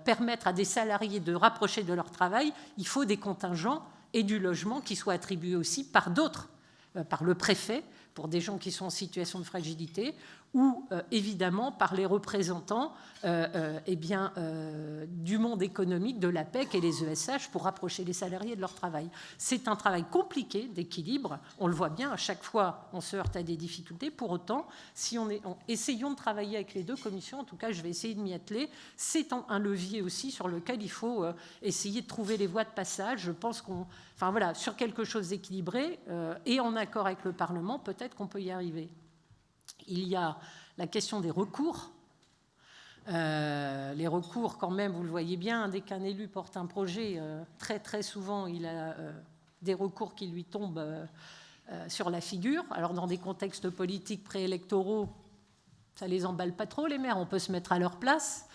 permettre à des salariés de rapprocher de leur travail, il faut des contingents et du logement qui soient attribués aussi par d'autres, par le préfet, pour des gens qui sont en situation de fragilité, ou évidemment par les représentants du monde économique, de l'APEC et les ESH pour rapprocher les salariés de leur travail. C'est un travail compliqué d'équilibre, on le voit bien, à chaque fois on se heurte à des difficultés. Pour autant, essayons de travailler avec les deux commissions, en tout cas je vais essayer de m'y atteler. C'est un levier aussi sur lequel il faut essayer de trouver les voies de passage. Je pense sur quelque chose d'équilibré et en accord avec le Parlement, peut-être qu'on peut y arriver. Il y a la question des recours. Les recours, quand même, vous le voyez bien, dès qu'un élu porte un projet, très très souvent, il a des recours qui lui tombent sur la figure. Alors, dans des contextes politiques préélectoraux, ça ne les emballe pas trop, les maires, on peut se mettre à leur place.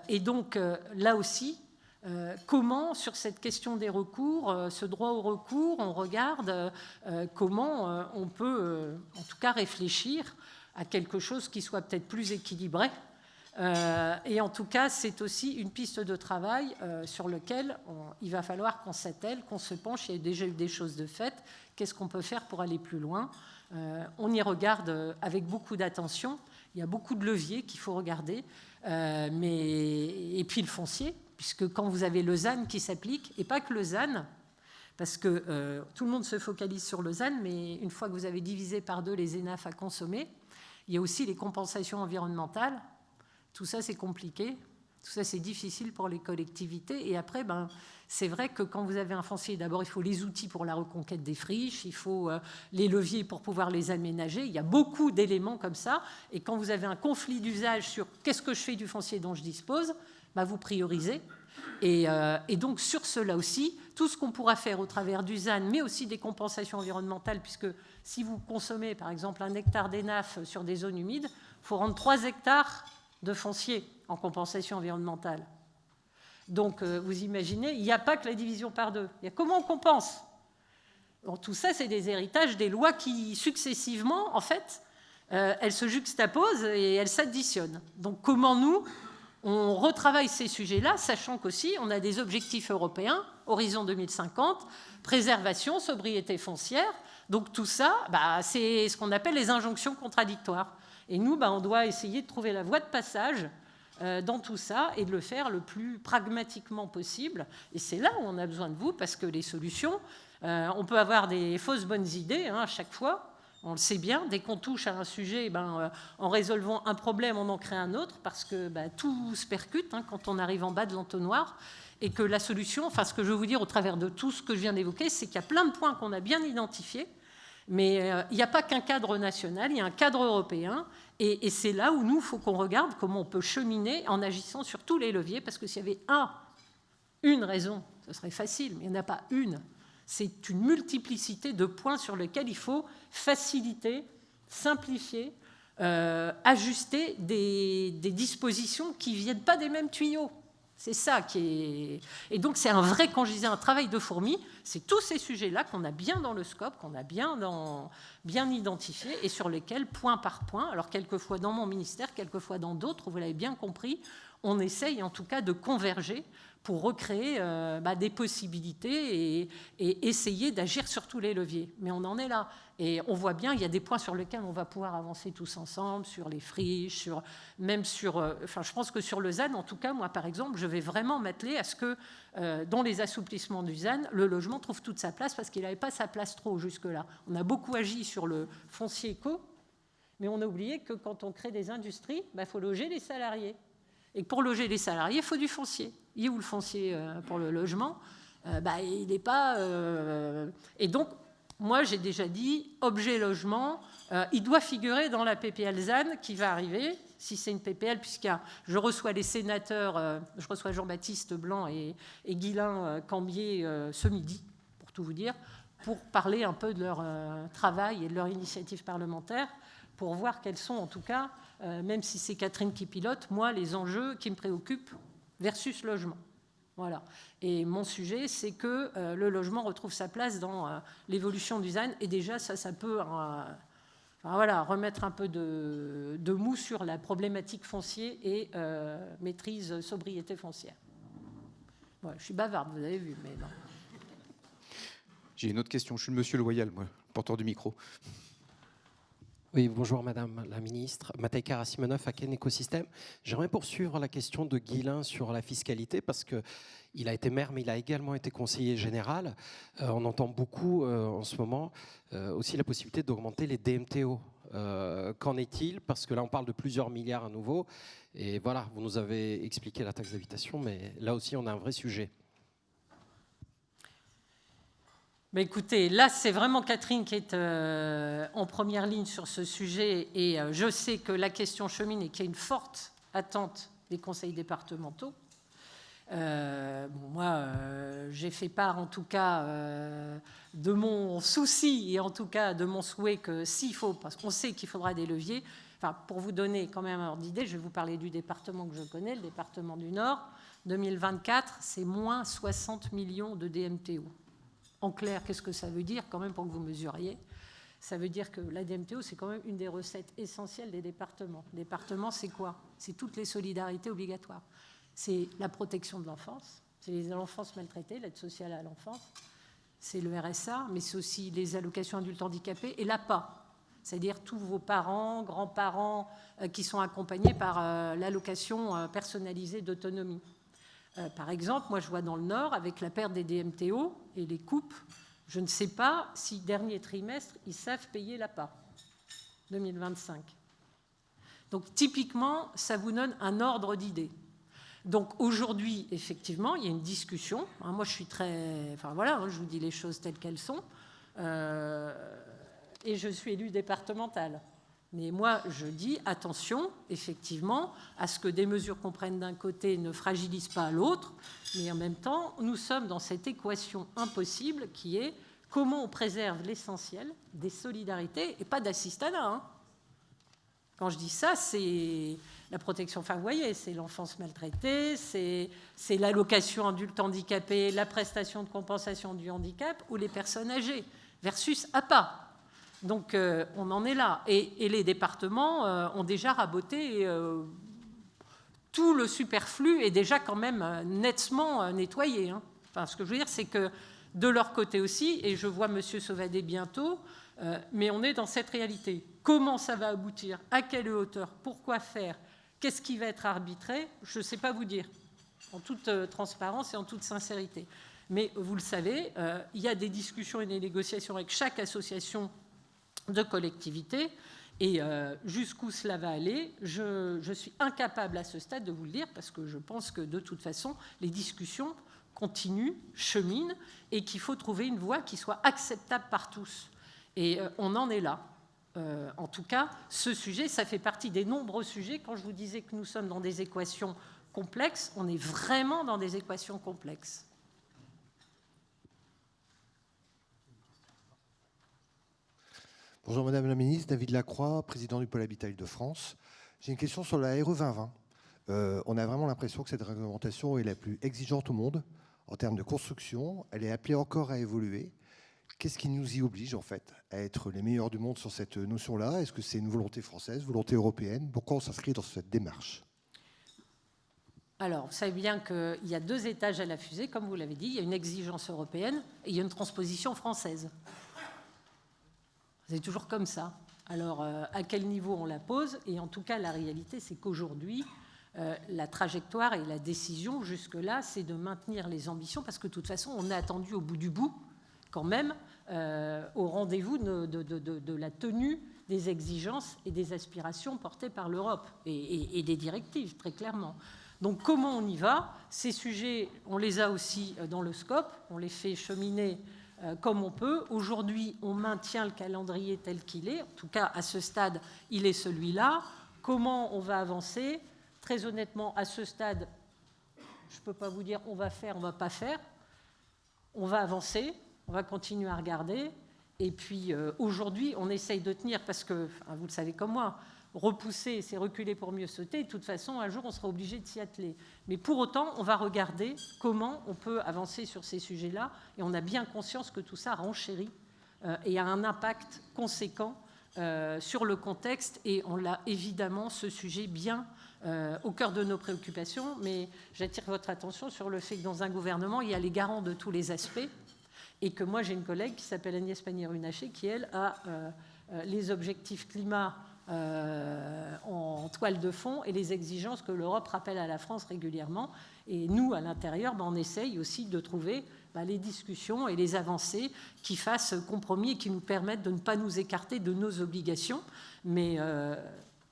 Et donc, là aussi, comment, sur cette question des recours, ce droit au recours, on regarde comment on peut, en tout cas, réfléchir à quelque chose qui soit peut-être plus équilibré. Et en tout cas, c'est aussi une piste de travail sur laquelle il va falloir qu'on s'attelle, qu'on se penche. Il y a déjà eu des choses de fait. Qu'est-ce qu'on peut faire pour aller plus loin ? On y regarde avec beaucoup d'attention. Il y a beaucoup de leviers qu'il faut regarder. Et puis le foncier, puisque quand vous avez le ZAN qui s'applique, et pas que le ZAN, parce que tout le monde se focalise sur le ZAN, mais une fois que vous avez divisé par 2 les ENAF à consommer, il y a aussi les compensations environnementales. Tout ça, c'est compliqué. Tout ça, c'est difficile pour les collectivités. Et après, c'est vrai que quand vous avez un foncier, d'abord, il faut les outils pour la reconquête des friches, il faut les leviers pour pouvoir les aménager. Il y a beaucoup d'éléments comme ça. Et quand vous avez un conflit d'usage sur qu'est-ce que je fais du foncier dont je dispose, vous priorisez. Et donc, sur cela aussi, tout ce qu'on pourra faire au travers du ZAN, mais aussi des compensations environnementales, puisque si vous consommez, par exemple, 1 hectare d'ENAF sur des zones humides, il faut rendre 3 hectares de foncier en compensation environnementale. Donc, vous imaginez, il n'y a pas que la division par deux. Il y a comment on compense. Bon, tout ça, c'est des héritages des lois qui, successivement, en fait, elles se juxtaposent et elles s'additionnent. Donc, comment nous, on retravaille ces sujets-là, sachant qu'aussi, on a des objectifs européens, Horizon 2050, préservation, sobriété foncière. Donc, tout ça, c'est ce qu'on appelle les injonctions contradictoires. Et nous, on doit essayer de trouver la voie de passage dans tout ça et de le faire le plus pragmatiquement possible. Et c'est là où on a besoin de vous, parce que les solutions, on peut avoir des fausses bonnes idées à chaque fois. On le sait bien, dès qu'on touche à un sujet, en résolvant un problème, on en crée un autre, parce que tout se percute quand on arrive en bas de l'entonnoir. Et que la solution, ce que je veux vous dire au travers de tout ce que je viens d'évoquer, c'est qu'il y a plein de points qu'on a bien identifiés, mais il n'y a pas qu'un cadre national, il y a un cadre européen, et c'est là où nous, il faut qu'on regarde comment on peut cheminer en agissant sur tous les leviers, parce que s'il y avait une raison, ce serait facile, mais il n'y en a pas une. C'est une multiplicité de points sur lesquels il faut faciliter, simplifier, ajuster des dispositions qui ne viennent pas des mêmes tuyaux. C'est ça qui est... Et donc, c'est quand je disais un travail de fourmi, c'est tous ces sujets-là qu'on a bien dans le scope, qu'on a bien identifiés et sur lesquels, point par point, alors quelquefois dans mon ministère, quelquefois dans d'autres, vous l'avez bien compris, on essaye en tout cas de converger pour recréer des possibilités et essayer d'agir sur tous les leviers. Mais on en est là. Et on voit bien, il y a des points sur lesquels on va pouvoir avancer tous ensemble, sur les friches, je pense que sur le ZAN, en tout cas, moi, par exemple, je vais vraiment m'atteler à ce que, dans les assouplissements du ZAN, le logement trouve toute sa place, parce qu'il n'avait pas sa place trop jusque-là. On a beaucoup agi sur le foncier éco, mais on a oublié que quand on crée des industries, faut loger les salariés. Et pour loger les salariés, il faut du foncier. Il est où le foncier pour le logement ? Il n'est pas... Et donc, moi, j'ai déjà dit, objet logement, il doit figurer dans la PPL ZAN qui va arriver, si c'est une PPL, puisque je reçois les sénateurs, je reçois Jean-Baptiste Blanc et Guilain Cambier ce midi, pour tout vous dire, pour parler un peu de leur travail et de leur initiative parlementaire, pour voir quels sont, en tout cas, même si c'est Catherine qui pilote, moi, les enjeux qui me préoccupent versus logement. Voilà. Et mon sujet, c'est que le logement retrouve sa place dans l'évolution du ZAN. Et déjà, ça peut remettre un peu de mou sur la problématique foncière et maîtrise sobriété foncière. Ouais, je suis bavarde, vous avez vu, mais non. J'ai une autre question. Je suis le monsieur Loyal, moi, porteur du micro. Oui, bonjour Madame la Ministre. Matej Karasimanov, Aken Écosystème. J'aimerais poursuivre la question de Guilain sur la fiscalité, parce qu'il a été maire, mais il a également été conseiller général. On entend beaucoup en ce moment aussi la possibilité d'augmenter les DMTO. Qu'en est-il ? Parce que là, on parle de plusieurs milliards à nouveau. Et voilà, vous nous avez expliqué la taxe d'habitation, mais là aussi, on a un vrai sujet. Écoutez, là, c'est vraiment Catherine qui est en première ligne sur ce sujet, et je sais que la question chemine et qu'il y a une forte attente des conseils départementaux. Moi, j'ai fait part, en tout cas, de mon souci et en tout cas de mon souhait que s'il faut, parce qu'on sait qu'il faudra des leviers. Pour vous donner quand même un ordre d'idée, je vais vous parler du département que je connais, le département du Nord. 2024, c'est moins 60 millions de DMTO. En clair, qu'est-ce que ça veut dire quand même pour que vous mesuriez ? Ça veut dire que la DMTO, c'est quand même une des recettes essentielles des départements. Le département, c'est quoi ? C'est toutes les solidarités obligatoires. C'est la protection de l'enfance, c'est l'enfance maltraitée, l'aide sociale à l'enfance, c'est le RSA, mais c'est aussi les allocations adultes handicapés et l'APA, c'est-à-dire tous vos parents, grands-parents qui sont accompagnés par l'allocation personnalisée d'autonomie. Par exemple, moi je vois dans le Nord, avec la perte des DMTO et les coupes, je ne sais pas si dernier trimestre, ils savent payer l'APA 2025. Donc typiquement, ça vous donne un ordre d'idée. Donc aujourd'hui, effectivement, il y a une discussion. Moi je suis très... je vous dis les choses telles qu'elles sont. Et je suis élue départementale. Mais moi, je dis attention, effectivement, à ce que des mesures qu'on prenne d'un côté ne fragilisent pas l'autre, mais en même temps, nous sommes dans cette équation impossible qui est comment on préserve l'essentiel des solidarités et pas d'assistanat. Hein. Quand je dis ça, c'est la protection, enfin vous voyez, c'est l'enfance maltraitée, c'est l'allocation adulte handicapé, la prestation de compensation du handicap ou les personnes âgées, versus APA. Donc on en est là. Et les départements ont déjà raboté, tout le superflu est déjà quand même nettement nettoyé. Hein. Enfin, ce que je veux dire, c'est que de leur côté aussi, et je vois M. Sauvadet bientôt, mais on est dans cette réalité. Comment ça va aboutir? À quelle hauteur? Pourquoi faire? Qu'est-ce qui va être arbitré? Je ne sais pas vous dire, en toute transparence et en toute sincérité. Mais vous le savez, il y a des discussions et des négociations avec chaque association de collectivité, et jusqu'où cela va aller, je suis incapable à ce stade de vous le dire, parce que je pense que de toute façon, les discussions continuent, cheminent, et qu'il faut trouver une voie qui soit acceptable par tous. Et on en est là. En tout cas, ce sujet, ça fait partie des nombreux sujets. Quand je vous disais que nous sommes dans des équations complexes, on est vraiment dans des équations complexes. Bonjour Madame la Ministre, David Lacroix, président du Pôle Habitat Île-de-France. J'ai une question sur la RE 2020. On a vraiment l'impression que cette réglementation est la plus exigeante au monde en termes de construction. Elle est appelée encore à évoluer. Qu'est-ce qui nous y oblige en fait à être les meilleurs du monde sur cette notion-là? Est-ce que c'est une volonté française, volonté européenne? Pourquoi on s'inscrit dans cette démarche? Alors, vous savez bien qu'il y a 2 étages à la fusée, comme vous l'avez dit. Il y a une exigence européenne et il y a une transposition française. C'est toujours comme ça. Alors, à quel niveau on la pose? Et en tout cas, la réalité, c'est qu'aujourd'hui, la trajectoire et la décision, jusque-là, c'est de maintenir les ambitions, parce que de toute façon, on est attendu au bout du bout, quand même, au rendez-vous de la tenue des exigences et des aspirations portées par l'Europe et des directives, très clairement. Donc, comment on y va? Ces sujets, on les a aussi dans le scope, on les fait cheminer comme on peut. Aujourd'hui, on maintient le calendrier tel qu'il est. En tout cas, à ce stade, il est celui-là. Comment on va avancer? Très honnêtement, à ce stade, je ne peux pas vous dire on va faire, on ne va pas faire. On va avancer, on va continuer à regarder. Et puis, aujourd'hui, on essaye de tenir parce que, enfin, vous le savez comme moi, repousser, c'est reculer pour mieux sauter. De toute façon, un jour, on sera obligé de s'y atteler. Mais pour autant, on va regarder comment on peut avancer sur ces sujets-là. Et on a bien conscience que tout ça renchérit et a un impact conséquent sur le contexte. Et on l'a évidemment, ce sujet, bien au cœur de nos préoccupations. Mais j'attire votre attention sur le fait que dans un gouvernement, il y a les garants de tous les aspects. Et que moi, j'ai une collègue qui s'appelle Agnès Pannier-Runacher qui, elle, a les objectifs climat en toile de fond et les exigences que l'Europe rappelle à la France régulièrement. Et nous, à l'intérieur, on essaye aussi de trouver les discussions et les avancées qui fassent compromis et qui nous permettent de ne pas nous écarter de nos obligations. Mais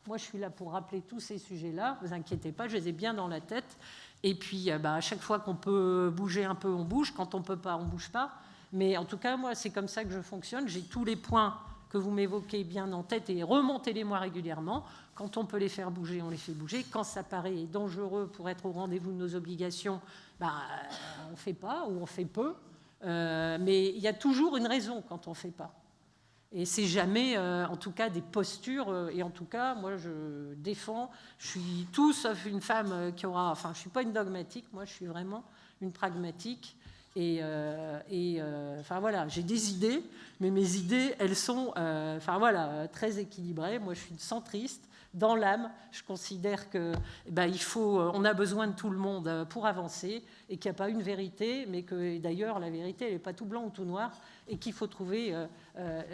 moi, je suis là pour rappeler tous ces sujets-là. Ne vous inquiétez pas, je les ai bien dans la tête. Et puis, à chaque fois qu'on peut bouger un peu, on bouge. Quand on ne peut pas, on ne bouge pas. Mais en tout cas, moi, c'est comme ça que je fonctionne. J'ai tous les points que vous m'évoquez bien en tête et remontez-les-moi régulièrement. Quand on peut les faire bouger, on les fait bouger. Quand ça paraît dangereux pour être au rendez-vous de nos obligations, on ne fait pas ou on fait peu. Mais il y a toujours une raison quand on ne fait pas. Et c'est jamais, en tout cas, des postures. Et en tout cas, moi, je défends. Je suis tout sauf une femme qui aura... Enfin, je ne suis pas une dogmatique. Moi, je suis vraiment une pragmatique. Enfin voilà, j'ai des idées, mais mes idées, elles sont très équilibrées. Moi, je suis une centriste dans l'âme. Je considère que on a besoin de tout le monde pour avancer et qu'il n'y a pas une vérité, mais que d'ailleurs la vérité, elle n'est pas tout blanc ou tout noir, et qu'il faut trouver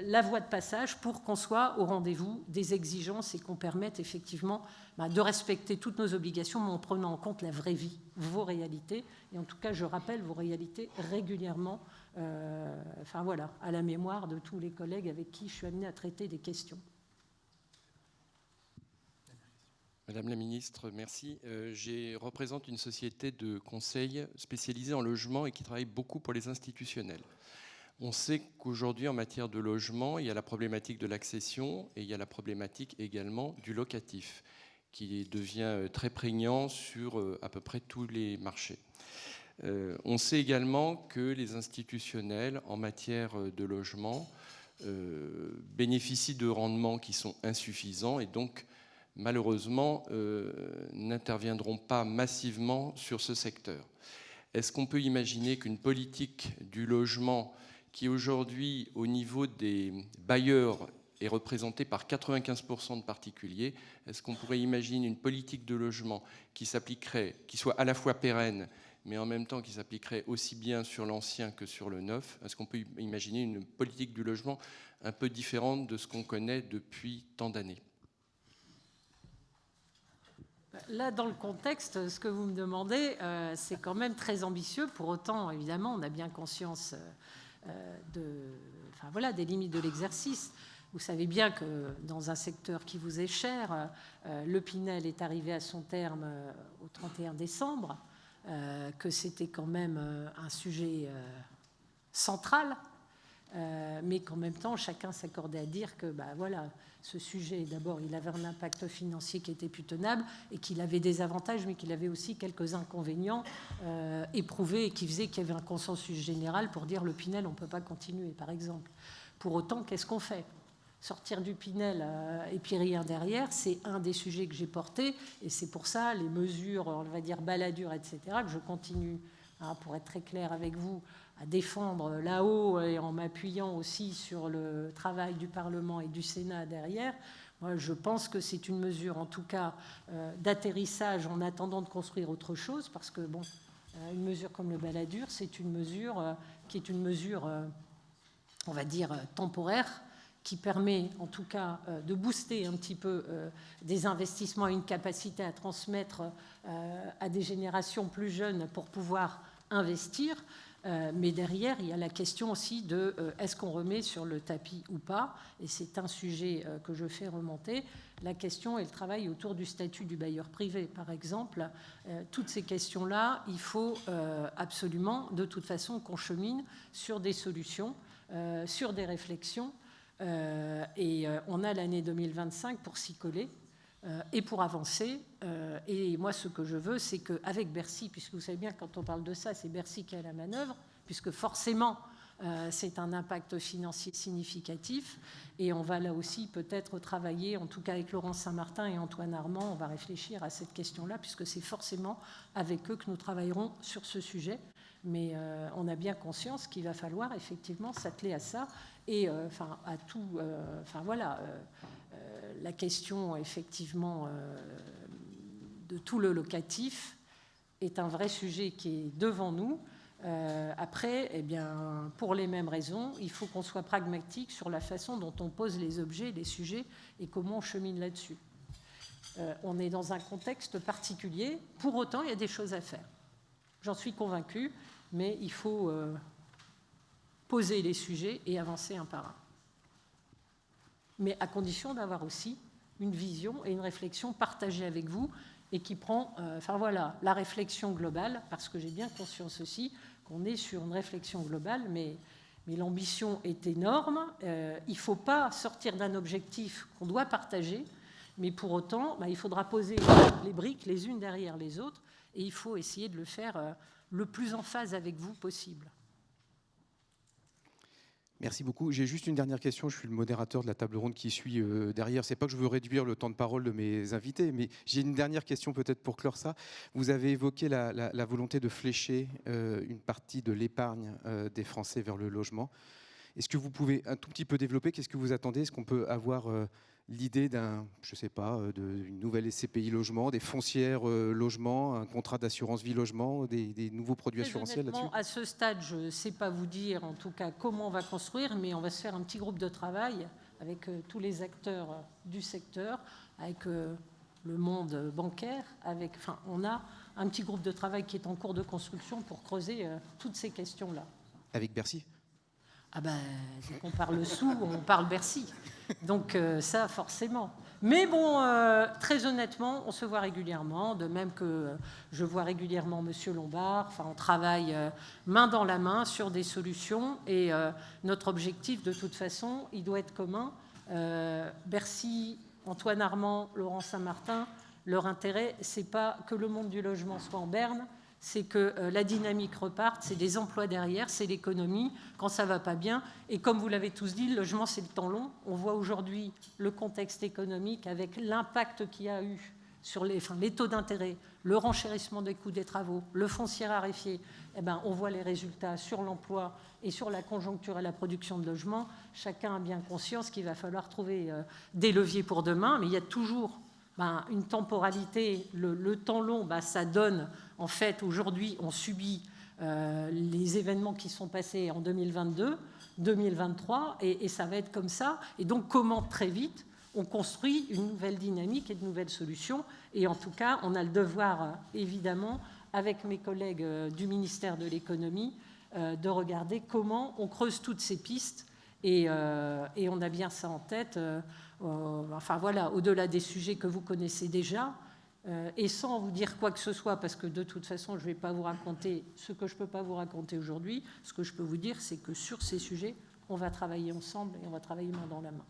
la voie de passage pour qu'on soit au rendez-vous des exigences et qu'on permette effectivement de respecter toutes nos obligations, mais en prenant en compte la vraie vie, vos réalités. Et en tout cas, je rappelle vos réalités régulièrement, à la mémoire de tous les collègues avec qui je suis amenée à traiter des questions. Madame la ministre, merci. Je représente une société de conseil spécialisée en logement et qui travaille beaucoup pour les institutionnels. On sait qu'aujourd'hui, en matière de logement, il y a la problématique de l'accession et il y a la problématique également du locatif, qui devient très prégnant sur à peu près tous les marchés. On sait également que les institutionnels, en matière de logement, bénéficient de rendements qui sont insuffisants et donc, malheureusement, n'interviendront pas massivement sur ce secteur. Est-ce qu'on peut imaginer qu'une politique du logement qui aujourd'hui, au niveau des bailleurs, est représentée par 95% de particuliers, est-ce qu'on pourrait imaginer une politique de logement qui s'appliquerait, qui soit à la fois pérenne, mais en même temps qui s'appliquerait aussi bien sur l'ancien que sur le neuf? Est-ce qu'on peut imaginer une politique du logement un peu différente de ce qu'on connaît depuis tant d'années? Là, dans le contexte, ce que vous me demandez, c'est quand même très ambitieux. Pour autant, évidemment, on a bien conscience des limites de l'exercice. Vous savez bien que dans un secteur qui vous est cher, le Pinel est arrivé à son terme au 31 décembre, que c'était quand même un sujet central, mais qu'en même temps, chacun s'accordait à dire que ce sujet, d'abord, il avait un impact financier qui était plus tenable et qu'il avait des avantages, mais qu'il avait aussi quelques inconvénients éprouvés et qui faisaient qu'il y avait un consensus général pour dire le Pinel, on ne peut pas continuer, par exemple. Pour autant, qu'est-ce qu'on fait ? Sortir du Pinel et puis rien derrière, c'est un des sujets que j'ai portés, et c'est pour ça les mesures, on va dire baladures, etc., que je continue, pour être très clair avec vous, à défendre là-haut et en m'appuyant aussi sur le travail du Parlement et du Sénat derrière. Moi, je pense que c'est une mesure, en tout cas, d'atterrissage en attendant de construire autre chose, parce que, une mesure comme le baladure, c'est une mesure qui est une mesure, on va dire, temporaire, qui permet, en tout cas, de booster un petit peu des investissements et une capacité à transmettre à des générations plus jeunes pour pouvoir investir. Mais derrière, il y a la question aussi de est-ce qu'on remet sur le tapis ou pas, et c'est un sujet que je fais remonter. La question et le travail autour du statut du bailleur privé, par exemple. Toutes ces questions-là, il faut absolument, de toute façon, qu'on chemine sur des solutions, sur des réflexions, et on a l'année 2025 pour s'y coller. Et pour avancer, et moi ce que je veux, c'est qu'avec Bercy, puisque vous savez bien quand on parle de ça, c'est Bercy qui a la manœuvre, puisque forcément c'est un impact financier significatif, et on va là aussi peut-être travailler, en tout cas avec Laurent Saint-Martin et Antoine Armand, on va réfléchir à cette question-là, puisque c'est forcément avec eux que nous travaillerons sur ce sujet, mais on a bien conscience qu'il va falloir effectivement s'atteler à ça, et à tout, la question, effectivement, de tout le locatif est un vrai sujet qui est devant nous. Après, pour les mêmes raisons, il faut qu'on soit pragmatique sur la façon dont on pose les objets, les sujets, et comment on chemine là-dessus. On est dans un contexte particulier. Pour autant, il y a des choses à faire. J'en suis convaincue, mais il faut poser les sujets et avancer un par un. Mais à condition d'avoir aussi une vision et une réflexion partagée avec vous et qui prend la réflexion globale, parce que j'ai bien conscience aussi qu'on est sur une réflexion globale, mais l'ambition est énorme. Il ne faut pas sortir d'un objectif qu'on doit partager, mais pour autant, il faudra poser les briques les unes derrière les autres et il faut essayer de le faire le plus en phase avec vous possible. Merci beaucoup. J'ai juste une dernière question. Je suis le modérateur de la table ronde qui suit derrière. C'est pas que je veux réduire le temps de parole de mes invités, mais j'ai une dernière question peut-être pour clore ça. Vous avez évoqué la volonté de flécher une partie de l'épargne des Français vers le logement. Est-ce que vous pouvez un tout petit peu développer? Qu'est-ce que vous attendez? Est-ce qu'on peut avoir l'idée d'une nouvelle SCPI logement, des foncières logement, un contrat d'assurance vie logement, des nouveaux produits assurantiels là-dessus? À ce stade, je ne sais pas vous dire en tout cas comment on va construire, mais on va se faire un petit groupe de travail avec tous les acteurs du secteur, avec le monde bancaire. On a un petit groupe de travail qui est en cours de construction pour creuser toutes ces questions-là. Avec Bercy? Dès qu'on parle sous, on parle Bercy. Donc ça, forcément. Mais bon, très honnêtement, on se voit régulièrement, de même que je vois régulièrement Monsieur Lombard. Enfin, on travaille main dans la main sur des solutions et notre objectif, de toute façon, il doit être commun. Bercy, Antoine Armand, Laurent Saint-Martin, leur intérêt, c'est pas que le monde du logement soit en berne, c'est que la dynamique reparte, c'est des emplois derrière, c'est l'économie quand ça va pas bien. Et comme vous l'avez tous dit, le logement, c'est le temps long. On voit aujourd'hui le contexte économique avec l'impact qu'il y a eu sur les taux d'intérêt, le renchérissement des coûts des travaux, le foncier raréfié. Eh ben, on voit les résultats sur l'emploi et sur la conjoncture et la production de logements. Chacun a bien conscience qu'il va falloir trouver des leviers pour demain, mais il y a toujours une temporalité. Le temps long, ça donne, en fait, aujourd'hui, on subit les événements qui sont passés en 2022, 2023, et ça va être comme ça. Et donc, comment très vite on construit une nouvelle dynamique et de nouvelles solutions. Et en tout cas, on a le devoir, évidemment, avec mes collègues du ministère de l'économie, de regarder comment on creuse toutes ces pistes. Et on a bien ça en tête. Au-delà des sujets que vous connaissez déjà, et sans vous dire quoi que ce soit, parce que de toute façon, je ne vais pas vous raconter ce que je ne peux pas vous raconter aujourd'hui. Ce que je peux vous dire, c'est que sur ces sujets, on va travailler ensemble et on va travailler main dans la main.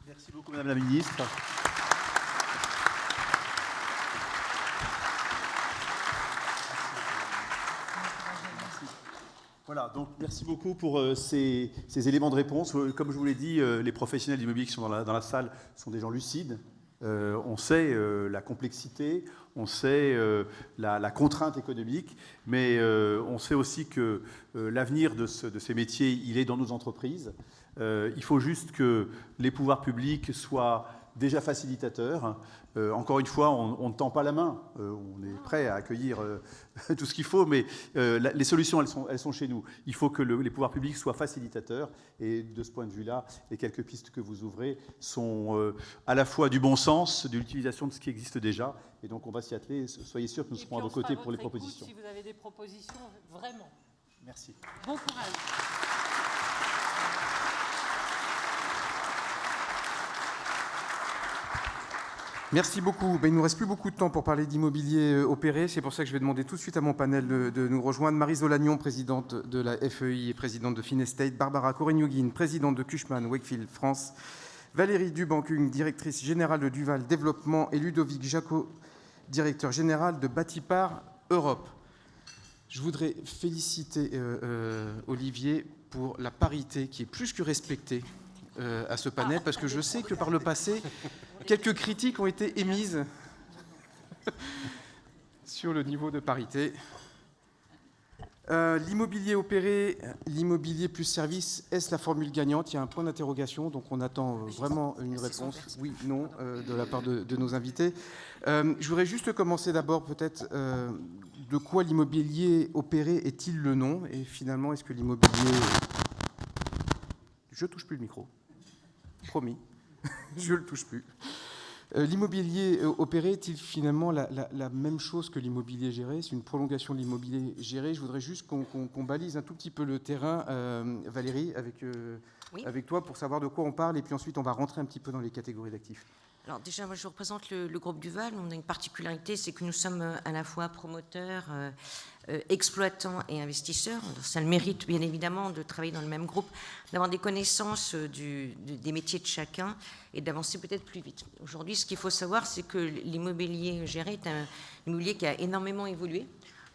Merci beaucoup, Madame la Ministre. Voilà, donc merci beaucoup pour ces éléments de réponse. Comme je vous l'ai dit, les professionnels d'immobilier qui sont dans la salle sont des gens lucides. On sait la complexité, on sait la contrainte économique, mais on sait aussi que l'avenir de ces métiers, il est dans nos entreprises. Il faut juste que les pouvoirs publics soient déjà facilitateurs. Encore une fois, on ne tend pas la main. On est prêt à accueillir tout ce qu'il faut, mais les solutions, elles sont chez nous. Il faut que les pouvoirs publics soient facilitateurs. Et de ce point de vue-là, les quelques pistes que vous ouvrez sont à la fois du bon sens, de l'utilisation de ce qui existe déjà. Et donc, on va s'y atteler. Soyez sûrs que nous serons à vos côtés pour les propositions. Si vous avez des propositions, vraiment. Merci. Bon courage. Merci beaucoup. Il ne nous reste plus beaucoup de temps pour parler d'immobilier opéré. C'est pour ça que je vais demander tout de suite à mon panel de nous rejoindre. Maryse Olagnon, présidente de la FEI et présidente de Finestate. Barbara Corignoguin, présidente de Cushman Wakefield France. Valérie Dubancung, directrice générale de Duval Développement. Et Ludovic Jacot, directeur général de Bâtipart Europe. Je voudrais féliciter Olivier pour la parité qui est plus que respectée à ce panel, parce que je sais que par le passé, quelques critiques ont été émises sur le niveau de parité. L'immobilier opéré, l'immobilier plus service, est-ce la formule gagnante? Il y a un point d'interrogation, donc on attend vraiment une réponse, oui, non, de la part de nos invités. Je voudrais juste commencer d'abord peut-être de quoi l'immobilier opéré est-il le nom? Et finalement, est-ce que l'immobilier... Je ne touche plus le micro. Promis, je ne le touche plus. L'immobilier opéré est-il finalement la même chose que l'immobilier géré? C'est une prolongation de l'immobilier géré. Je voudrais juste qu'on balise un tout petit peu le terrain, Valérie, avec toi, pour savoir de quoi on parle. Et puis ensuite, on va rentrer un petit peu dans les catégories d'actifs. Alors déjà, moi je représente le groupe Duval. On a une particularité, c'est que nous sommes à la fois promoteurs, exploitants et investisseurs. Alors, ça a le mérite, bien évidemment, de travailler dans le même groupe, d'avoir des connaissances des métiers de chacun et d'avancer peut-être plus vite. Aujourd'hui, ce qu'il faut savoir, c'est que l'immobilier géré est un immobilier qui a énormément évolué.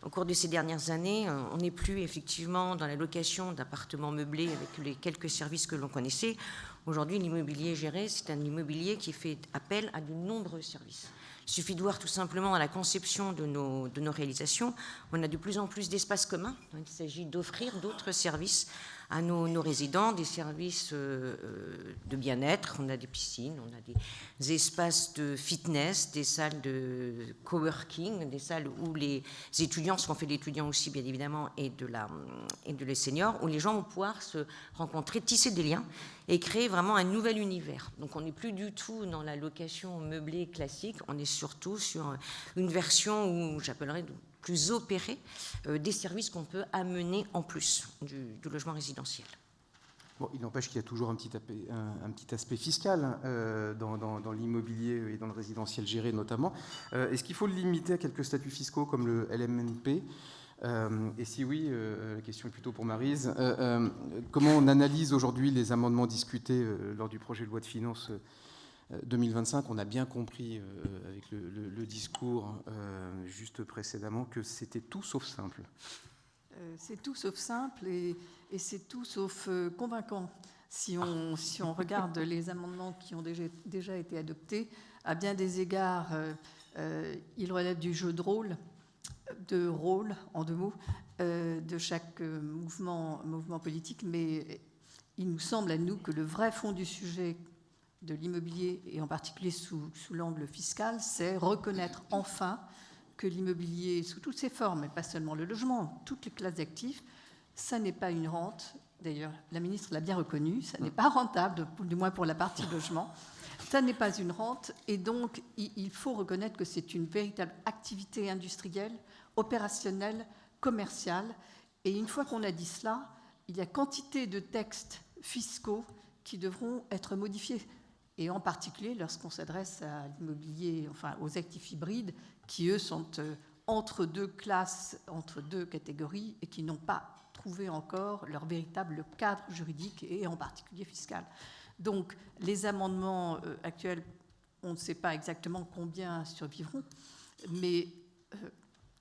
Au cours de ces dernières années, on n'est plus effectivement dans la location d'appartements meublés avec les quelques services que l'on connaissait. Aujourd'hui, l'immobilier géré, c'est un immobilier qui fait appel à de nombreux services. Il suffit de voir tout simplement à la conception de nos réalisations. On a de plus en plus d'espaces communs. Il s'agit d'offrir d'autres services à nos résidents, des services de bien-être. On a des piscines, on a des espaces de fitness, des salles de coworking, des salles où les étudiants, ce qu'on fait d'étudiants aussi bien évidemment, et les seniors, où les gens vont pouvoir se rencontrer, tisser des liens et créer vraiment un nouvel univers. Donc on n'est plus du tout dans la location meublée classique, on est surtout sur une version où j'appellerais plus opéré des services qu'on peut amener en plus du logement résidentiel. Bon, il n'empêche qu'il y a toujours un petit aspect fiscal dans l'immobilier et dans le résidentiel géré notamment. Est-ce qu'il faut le limiter à quelques statuts fiscaux comme le LMNP ? Et si oui, la question est plutôt pour Maryse. Comment on analyse aujourd'hui les amendements discutés lors du projet de loi de finances 2025 ? On a bien compris avec le discours juste précédemment que c'était tout sauf simple. C'est tout sauf simple et c'est tout sauf convaincant. Si on regarde les amendements qui ont déjà été adoptés, à bien des égards, ils relèvent du jeu de rôle, en 2 mots, de chaque mouvement politique, mais il nous semble à nous que le vrai fond du sujet de l'immobilier, et en particulier sous l'angle fiscal, c'est reconnaître enfin que l'immobilier, sous toutes ses formes, et pas seulement le logement, toutes les classes d'actifs, ça n'est pas une rente. D'ailleurs, la ministre l'a bien reconnu, ça n'est pas rentable, du moins pour la partie logement. Ça n'est pas une rente, et donc il faut reconnaître que c'est une véritable activité industrielle, opérationnelle, commerciale. Et une fois qu'on a dit cela, il y a quantité de textes fiscaux qui devront être modifiés. Et en particulier lorsqu'on s'adresse à l'immobilier, enfin aux actifs hybrides, qui eux sont entre 2 classes, entre 2 catégories, et qui n'ont pas trouvé encore leur véritable cadre juridique, et en particulier fiscal. Donc les amendements actuels, on ne sait pas exactement combien survivront, mais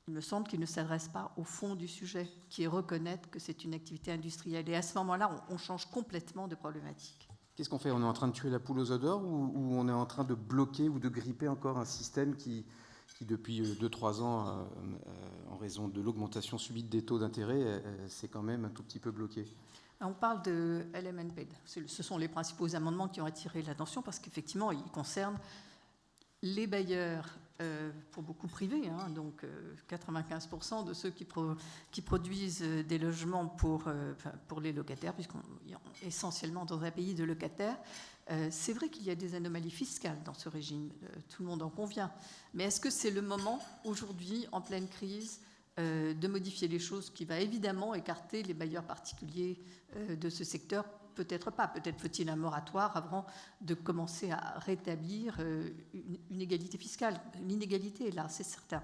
il me semble qu'ils ne s'adressent pas au fond du sujet, qui est reconnaître que c'est une activité industrielle. Et à ce moment-là, on change complètement de problématique. Qu'est-ce qu'on fait ? On est en train de tuer la poule aux œufs d'or ou on est en train de bloquer ou de gripper encore un système qui depuis 2-3 ans, en raison de l'augmentation subite des taux d'intérêt, s'est quand même un tout petit peu bloqué ? On parle de LMNP. Ce sont les principaux amendements qui ont attiré l'attention parce qu'effectivement, ils concernent les bailleurs, pour beaucoup privés, donc 95% de ceux qui produisent des logements pour les locataires, puisqu'on est essentiellement dans un pays de locataires. C'est vrai qu'il y a des anomalies fiscales dans ce régime, tout le monde en convient. Mais est-ce que c'est le moment, aujourd'hui, en pleine crise, de modifier les choses, qui va évidemment écarter les bailleurs particuliers de ce secteur? Peut-être pas. Peut-être faut-il un moratoire avant de commencer à rétablir une égalité fiscale. L'inégalité est là, c'est certain.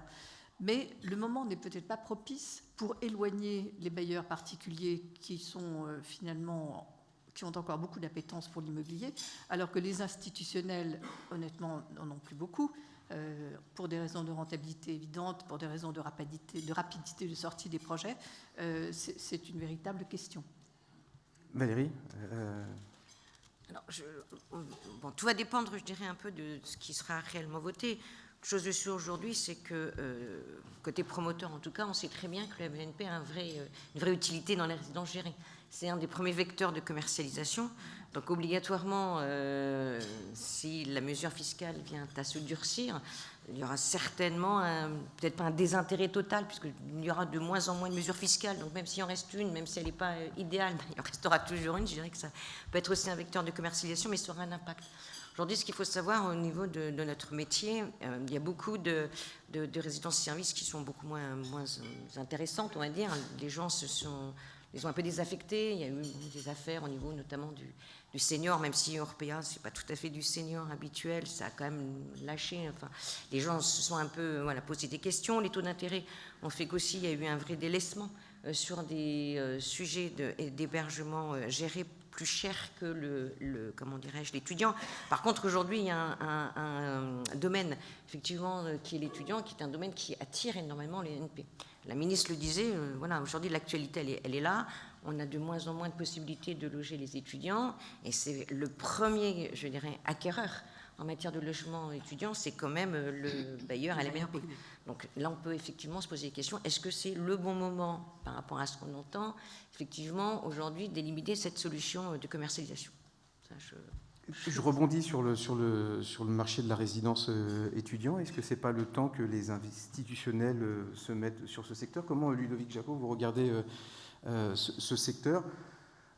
Mais le moment n'est peut-être pas propice pour éloigner les bailleurs particuliers qui sont qui ont encore beaucoup d'appétence pour l'immobilier, alors que les institutionnels, honnêtement, n'en ont plus beaucoup. Pour des raisons de rentabilité évidente, pour des raisons de rapidité de sortie des projets, c'est une véritable question. Valérie Alors, tout va dépendre, je dirais, un peu de ce qui sera réellement voté. Chose de sûre aujourd'hui, c'est que, côté promoteur en tout cas, on sait très bien que le MNP a une vraie utilité dans les résidences gérées. C'est un des premiers vecteurs de commercialisation. Donc obligatoirement, si la mesure fiscale vient à se durcir, il y aura certainement, peut-être pas un désintérêt total, puisqu'il y aura de moins en moins de mesures fiscales. Donc même s'il en reste une, même si elle n'est pas idéale, il en restera toujours une. Je dirais que ça peut être aussi un vecteur de commercialisation, mais ça aura un impact. Aujourd'hui, ce qu'il faut savoir au niveau de notre métier, il y a beaucoup de résidences-services qui sont beaucoup moins intéressantes, on va dire. Les gens ils ont un peu désaffectés. Il y a eu des affaires au niveau notamment du senior, même si Orpea, c'est pas tout à fait du senior habituel, ça a quand même lâché. Enfin, les gens se sont un peu posé des questions. Les taux d'intérêt ont fait qu'aussi il y a eu un vrai délaissement sur des sujets d'hébergement gérés plus cher que l'étudiant. Par contre, aujourd'hui, il y a un domaine, effectivement, qui est l'étudiant, qui est un domaine qui attire énormément les NP. La ministre le disait, aujourd'hui, l'actualité, elle est là. On a de moins en moins de possibilités de loger les étudiants. Et c'est le premier, je dirais, acquéreur en matière de logement étudiant, c'est quand même le bailleur à la MNP. Donc là, on peut effectivement se poser des questions. Est-ce que c'est le bon moment, par rapport à ce qu'on entend, effectivement, aujourd'hui, d'éliminer cette solution de commercialisation? Ça, je rebondis sur le marché de la résidence étudiant. Est-ce que ce n'est pas le temps que les institutionnels se mettent sur ce secteur? Comment, Ludovic Jacot, vous regardez ce secteur?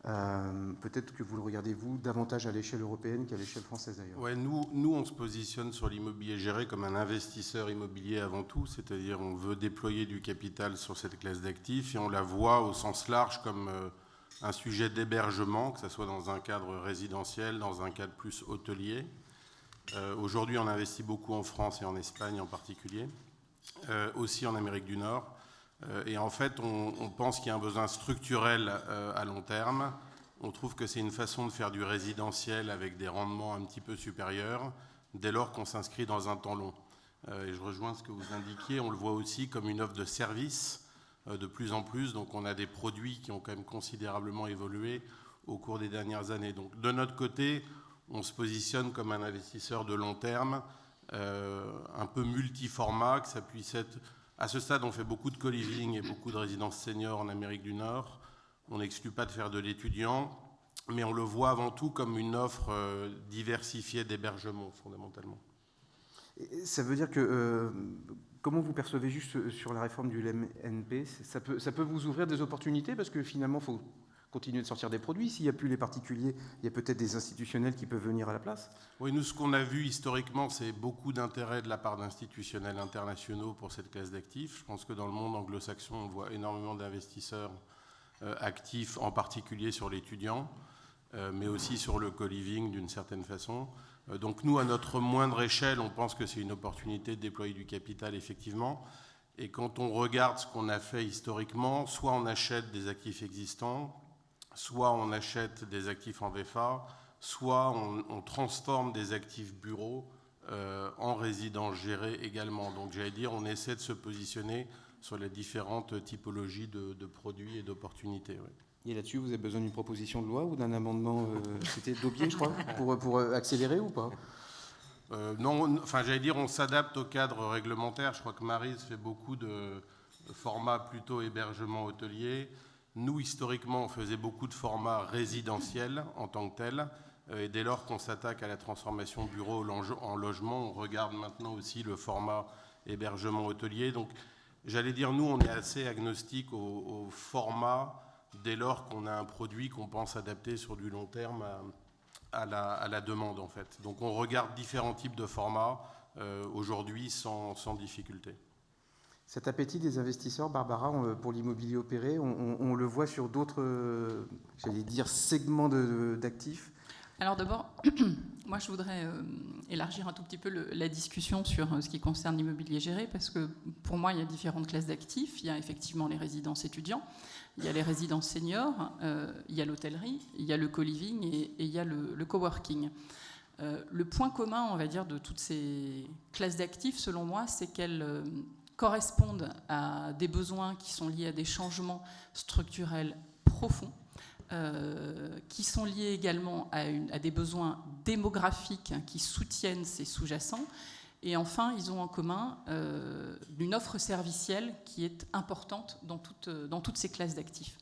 Peut-être que vous le regardez, vous, davantage à l'échelle européenne qu'à l'échelle française, d'ailleurs. Ouais, nous, on se positionne sur l'immobilier géré comme un investisseur immobilier avant tout, c'est-à-dire on veut déployer du capital sur cette classe d'actifs et on la voit au sens large comme un sujet d'hébergement, que ce soit dans un cadre résidentiel, dans un cadre plus hôtelier. Aujourd'hui, on investit beaucoup en France et en Espagne en particulier, aussi en Amérique du Nord. Et en fait, on pense qu'il y a un besoin structurel à long terme. On trouve que c'est une façon de faire du résidentiel avec des rendements un petit peu supérieurs, dès lors qu'on s'inscrit dans un temps long. Et je rejoins ce que vous indiquiez, on le voit aussi comme une offre de service de plus en plus. Donc on a des produits qui ont quand même considérablement évolué au cours des dernières années. Donc de notre côté, on se positionne comme un investisseur de long terme, un peu multiformat, que ça puisse être... À ce stade, on fait beaucoup de co-living et beaucoup de résidences seniors en Amérique du Nord. On n'exclut pas de faire de l'étudiant, mais on le voit avant tout comme une offre diversifiée d'hébergement, fondamentalement. Et ça veut dire que, comment vous percevez juste sur la réforme du LMNP, ça peut vous ouvrir des opportunités, parce que finalement, il faut continuer de sortir des produits. S'il n'y a plus les particuliers, il y a peut-être des institutionnels qui peuvent venir à la place. Oui, nous, ce qu'on a vu historiquement, c'est beaucoup d'intérêt de la part d'institutionnels internationaux pour cette classe d'actifs. Je pense que dans le monde anglo-saxon, on voit énormément d'investisseurs actifs, en particulier sur l'étudiant, mais aussi sur le co-living d'une certaine façon. Donc nous, à notre moindre échelle, on pense que c'est une opportunité de déployer du capital, effectivement. Et quand on regarde ce qu'on a fait historiquement, soit on achète des actifs existants, soit on achète des actifs en VFA, soit on transforme des actifs bureaux en résidences gérées également. Donc j'allais dire, on essaie de se positionner sur les différentes typologies de produits et d'opportunités. Oui. Et là-dessus, vous avez besoin d'une proposition de loi ou d'un amendement, c'était d'Aubier, je crois, pour accélérer ou pas ? Non, enfin j'allais dire, on s'adapte au cadre réglementaire. Je crois que Maryse fait beaucoup de formats plutôt hébergement hôtelier. Nous, historiquement, on faisait beaucoup de formats résidentiels en tant que tels. Et dès lors qu'on s'attaque à la transformation bureau en logement, on regarde maintenant aussi le format hébergement hôtelier. Donc, j'allais dire, nous, on est assez agnostique au format dès lors qu'on a un produit qu'on pense adapter sur du long terme à la demande, en fait. Donc, on regarde différents types de formats aujourd'hui sans difficulté. Cet appétit des investisseurs, Barbara, pour l'immobilier opéré, on le voit sur d'autres, j'allais dire, segments d'actifs. Alors d'abord, moi je voudrais élargir un tout petit peu la discussion sur ce qui concerne l'immobilier géré, parce que pour moi il y a différentes classes d'actifs. Il y a effectivement les résidences étudiants, il y a les résidences seniors, il y a l'hôtellerie, il y a le co-living et il y a le coworking. Le point commun, on va dire, de toutes ces classes d'actifs, selon moi, c'est qu'elles correspondent à des besoins qui sont liés à des changements structurels profonds, qui sont liés également à des besoins démographiques qui soutiennent ces sous-jacents. Et enfin, ils ont en commun une offre servicielle qui est importante dans toutes ces classes d'actifs.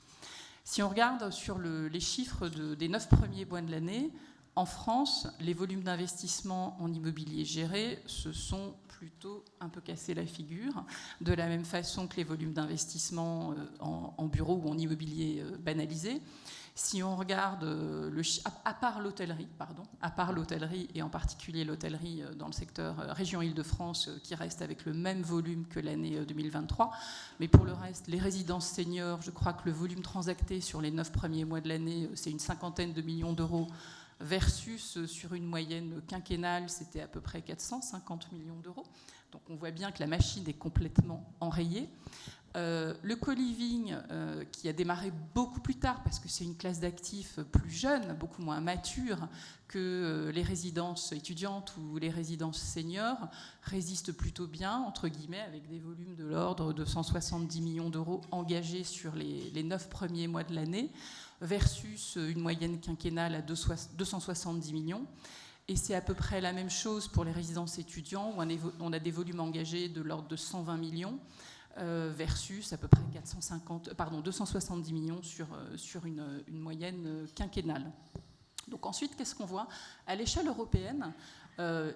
Si on regarde sur les chiffres des 9 premiers mois de l'année, en France, les volumes d'investissement en immobilier géré se sont plutôt un peu cassé la figure, de la même façon que les volumes d'investissement en bureau ou en immobilier banalisé. Si on regarde, à part l'hôtellerie et en particulier l'hôtellerie dans le secteur région Île-de-France qui reste avec le même volume que l'année 2023, mais pour le reste, les résidences seniors, je crois que le volume transacté sur les 9 premiers mois de l'année, c'est une 50aine de millions d'euros, versus sur une moyenne quinquennale, c'était à peu près 450 millions d'euros. Donc on voit bien que la machine est complètement enrayée. Le co-living, qui a démarré beaucoup plus tard, parce que c'est une classe d'actifs plus jeune, beaucoup moins mature que les résidences étudiantes ou les résidences seniors, résiste plutôt bien, entre guillemets, avec des volumes de l'ordre de 170 millions d'euros engagés sur les 9 premiers mois de l'année, versus une moyenne quinquennale à 270 millions. Et c'est à peu près la même chose pour les résidences étudiants, où on a des volumes engagés de l'ordre de 120 millions, versus à peu près 270 millions sur une moyenne quinquennale. Donc ensuite, qu'est-ce qu'on voit ? À l'échelle européenne,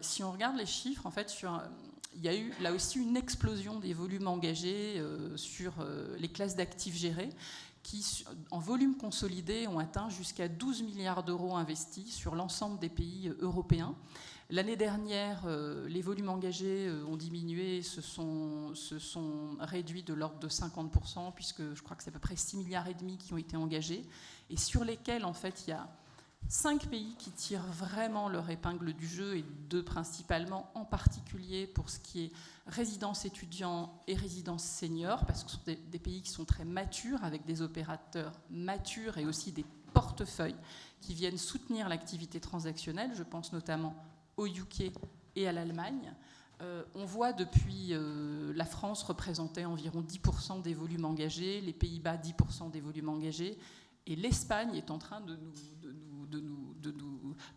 si on regarde les chiffres, en fait, il y a eu là aussi une explosion des volumes engagés sur les classes d'actifs gérés, qui, en volume consolidé, ont atteint jusqu'à 12 milliards d'euros investis sur l'ensemble des pays européens. L'année dernière, les volumes engagés ont diminué, se sont réduits de l'ordre de 50%, puisque je crois que c'est à peu près 6,5 milliards qui ont été engagés, et sur lesquels, en fait, il y a 5 pays qui tirent vraiment leur épingle du jeu, et 2 principalement, en particulier pour ce qui est résidence étudiant et résidence senior, parce que ce sont des pays qui sont très matures, avec des opérateurs matures et aussi des portefeuilles qui viennent soutenir l'activité transactionnelle. Je pense notamment au UK et à l'Allemagne. On voit depuis la France représenter environ 10% des volumes engagés, les Pays-Bas 10% des volumes engagés, et l'Espagne est en train de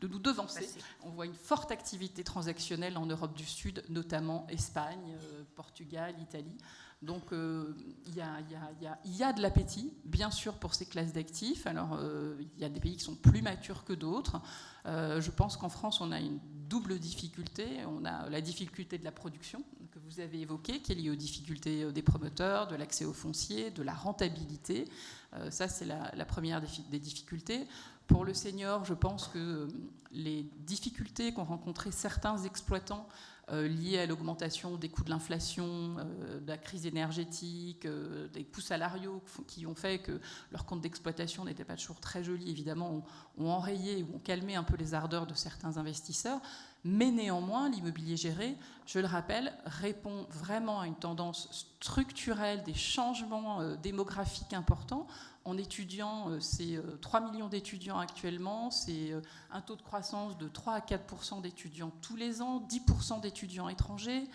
nous devancer. On voit une forte activité transactionnelle en Europe du Sud, notamment Espagne, Portugal, Italie. Donc il y a de l'appétit, bien sûr, pour ces classes d'actifs. Alors il y a des pays qui sont plus matures que d'autres. Je pense qu'en France, on a une double difficulté. On a la difficulté de la production, que vous avez évoquée, qui est liée aux difficultés des promoteurs, de l'accès au foncier, de la rentabilité. Ça, c'est la première des difficultés. Pour le senior, je pense que les difficultés qu'ont rencontrées certains exploitants liées à l'augmentation des coûts de l'inflation, de la crise énergétique, des coûts salariaux qui ont fait que leur compte d'exploitation n'était pas toujours très joli, évidemment, ont enrayé ou ont calmé un peu les ardeurs de certains investisseurs. Mais néanmoins, l'immobilier géré, je le rappelle, répond vraiment à une tendance structurelle des changements démographiques importants. En étudiants, c'est 3 millions d'étudiants actuellement, c'est un taux de croissance de 3 à 4% d'étudiants tous les ans, 10% d'étudiants étrangers.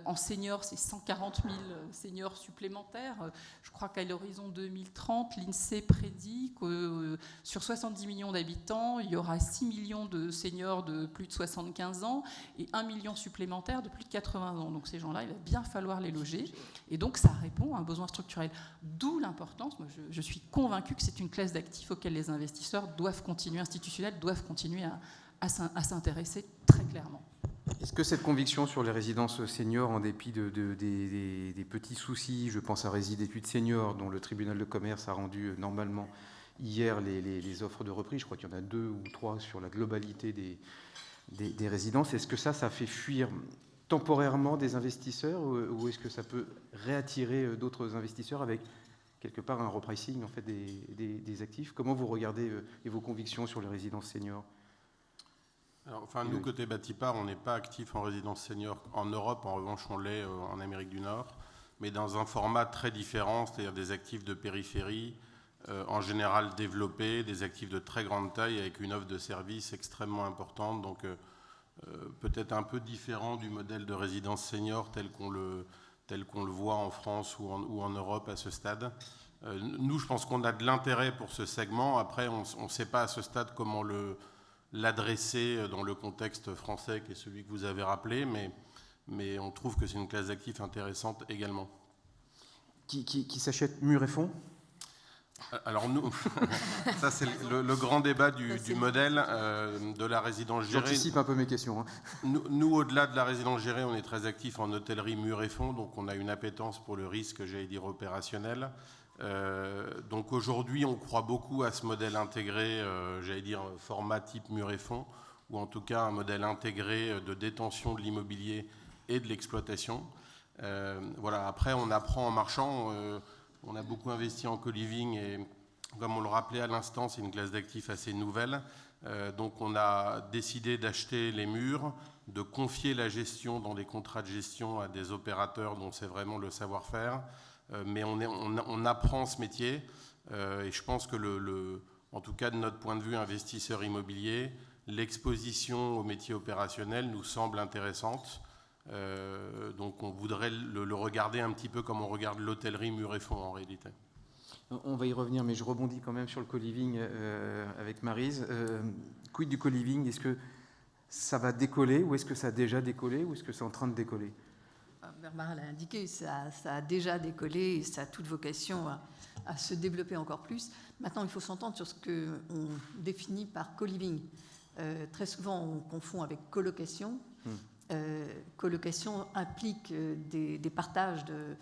En seniors, c'est 140 000 seniors supplémentaires. Je crois qu'à l'horizon 2030, l'INSEE prédit que sur 70 millions d'habitants, il y aura 6 millions de seniors de plus de 75 ans et 1 million supplémentaires de plus de 80 ans. Donc ces gens-là, il va bien falloir les loger. Et donc ça répond à un besoin structurel. D'où l'importance, moi je suis convaincue que c'est une classe d'actifs auxquels les investisseurs institutionnels doivent continuer à s'intéresser très clairement. Est-ce que cette conviction sur les résidences seniors, en dépit des petits soucis, je pense à Résid Études Seniors, dont le tribunal de commerce a rendu normalement hier les offres de reprise, je crois qu'il y en a 2 ou 3 sur la globalité des résidences, est-ce que ça fait fuir temporairement des investisseurs ou est-ce que ça peut réattirer d'autres investisseurs avec quelque part un repricing en fait, des actifs? Comment vous regardez et vos convictions sur les résidences seniors? Alors, nous, côté Batipar, on n'est pas actif en résidence senior en Europe. En revanche, on l'est en Amérique du Nord, mais dans un format très différent, c'est-à-dire des actifs de périphérie, en général développés, des actifs de très grande taille avec une offre de services extrêmement importante, donc peut-être un peu différent du modèle de résidence senior tel qu'on le voit en France ou en Europe à ce stade. Nous, je pense qu'on a de l'intérêt pour ce segment. Après, on ne sait pas à ce stade comment l'adresser dans le contexte français qui est celui que vous avez rappelé, mais on trouve que c'est une classe d'actifs intéressante également. Qui s'achète mur et fond? Alors nous, ça c'est le grand débat du modèle de la résidence gérée. J'anticipe un peu mes questions. Hein. Nous, au-delà de la résidence gérée, on est très actifs en hôtellerie mur et fond, donc on a une appétence pour le risque, j'allais dire, opérationnel. Donc aujourd'hui, on croit beaucoup à ce modèle intégré, j'allais dire format type mur et fond, ou en tout cas un modèle intégré de détention de l'immobilier et de l'exploitation. Voilà. Après, on apprend en marchant. On a beaucoup investi en co-living et, comme on le rappelait à l'instant, c'est une classe d'actifs assez nouvelle. Donc on a décidé d'acheter les murs, de confier la gestion dans des contrats de gestion à des opérateurs dont c'est vraiment le savoir-faire. Mais on apprend ce métier et je pense que, en tout cas de notre point de vue investisseur immobilier, l'exposition au métier opérationnel nous semble intéressante. Donc on voudrait le regarder un petit peu comme on regarde l'hôtellerie mur et fond en réalité. On va y revenir, mais je rebondis quand même sur le co-living avec Maryse. Quid du co-living? Est-ce que ça va décoller ou est-ce que ça a déjà décollé ou est-ce que c'est en train de décoller? Barbara l'a indiqué, ça a déjà décollé et ça a toute vocation à se développer encore plus. Maintenant, il faut s'entendre sur ce qu'on définit par co-living. Très souvent, on confond avec colocation. Colocation implique des partages de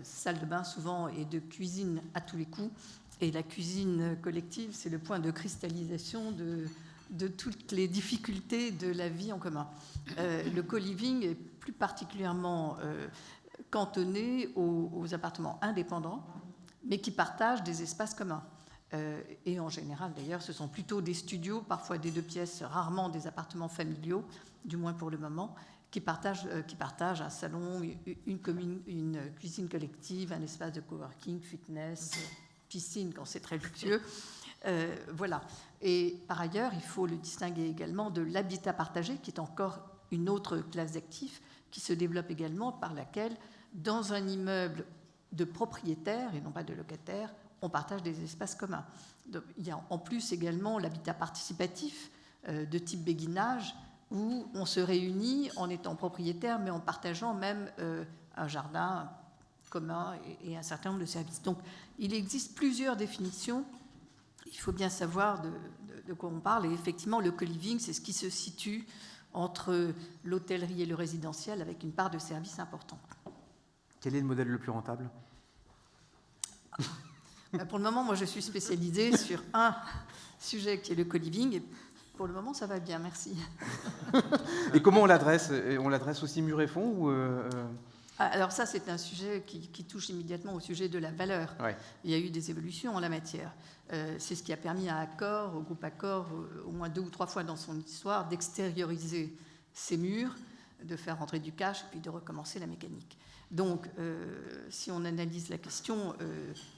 salles de bain souvent et de cuisine à tous les coups. Et la cuisine collective, c'est le point de cristallisation de toutes les difficultés de la vie en commun. Le co-living est plus particulièrement cantonné aux appartements indépendants, mais qui partagent des espaces communs. Et en général, d'ailleurs, ce sont plutôt des studios, parfois des 2 pièces, rarement des appartements familiaux, du moins pour le moment, qui partagent un salon, une cuisine collective, un espace de coworking, fitness, piscine quand c'est très luxueux. Voilà. Et par ailleurs, il faut le distinguer également de l'habitat partagé, qui est encore une autre classe d'actifs, qui se développe également, par laquelle, dans un immeuble de propriétaires et non pas de locataires, on partage des espaces communs. Donc, il y a en plus également l'habitat participatif de type béguinage, où on se réunit en étant propriétaire, mais en partageant même un jardin commun et un certain nombre de services. Donc, il existe plusieurs définitions. Il faut bien savoir de quoi on parle. Et effectivement, le co-living, c'est ce qui se situe entre l'hôtellerie et le résidentiel, avec une part de services importante. Quel est le modèle le plus rentable ? Pour le moment, moi, je suis spécialisée sur un sujet qui est le co-living. Et pour le moment, ça va bien, merci. Et comment on l'adresse ? On l'adresse aussi mur et fond ou Alors ça, c'est un sujet qui touche immédiatement au sujet de la valeur. Ouais. Il y a eu des évolutions en la matière. C'est ce qui a permis à Accor, au groupe Accor, au moins 2 ou 3 fois dans son histoire, d'extérioriser ses murs, de faire rentrer du cash et puis de recommencer la mécanique. Donc, si on analyse la question,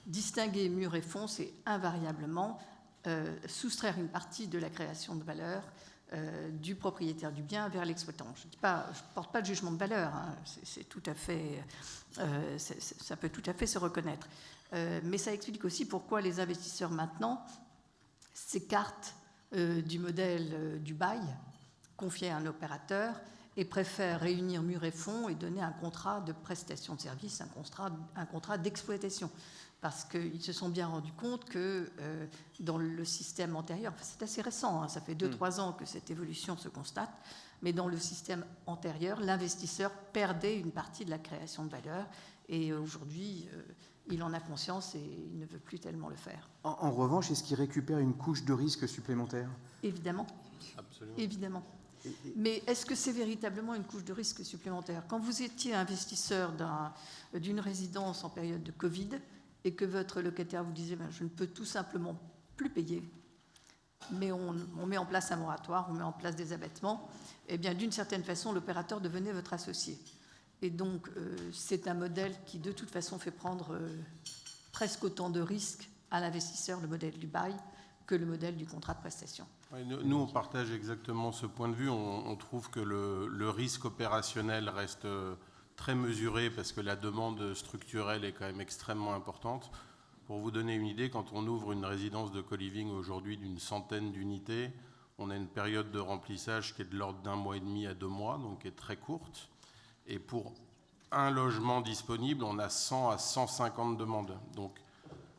distinguer mur et fond, c'est invariablement soustraire une partie de la création de valeur du propriétaire du bien vers l'exploitant. Je ne porte pas de jugement de valeur, hein, c'est tout à fait, ça peut tout à fait se reconnaître. Mais ça explique aussi pourquoi les investisseurs maintenant s'écartent du modèle du bail confié à un opérateur et préfèrent réunir mur et fond et donner un contrat de prestation de service, un contrat d'exploitation. Parce qu'ils se sont bien rendus compte que dans le système antérieur, enfin, c'est assez récent, hein, ça fait 2-3 ans que cette évolution se constate, mais dans le système antérieur, l'investisseur perdait une partie de la création de valeur, et aujourd'hui, il en a conscience et il ne veut plus tellement le faire. En revanche, est-ce qu'il récupère une couche de risque supplémentaire ? Évidemment. Absolument. Évidemment. Mais est-ce que c'est véritablement une couche de risque supplémentaire ? Quand vous étiez investisseur d'une résidence en période de Covid et que votre locataire vous disait je ne peux tout simplement plus payer, mais on met en place un moratoire, on met en place des abattements, eh bien d'une certaine façon l'opérateur devenait votre associé. Et donc c'est un modèle qui de toute façon fait prendre presque autant de risques à l'investisseur, le modèle du bail, que le modèle du contrat de prestation. Oui, nous, on partage exactement ce point de vue. On trouve que le risque opérationnel reste très mesuré parce que la demande structurelle est quand même extrêmement importante. Pour vous donner une idée, quand on ouvre une résidence de co-living aujourd'hui d'une centaine d'unités, on a une période de remplissage qui est de l'ordre d'1 mois et demi à 2 mois, donc qui est très courte. Et pour un logement disponible, on a 100 à 150 demandes. Donc,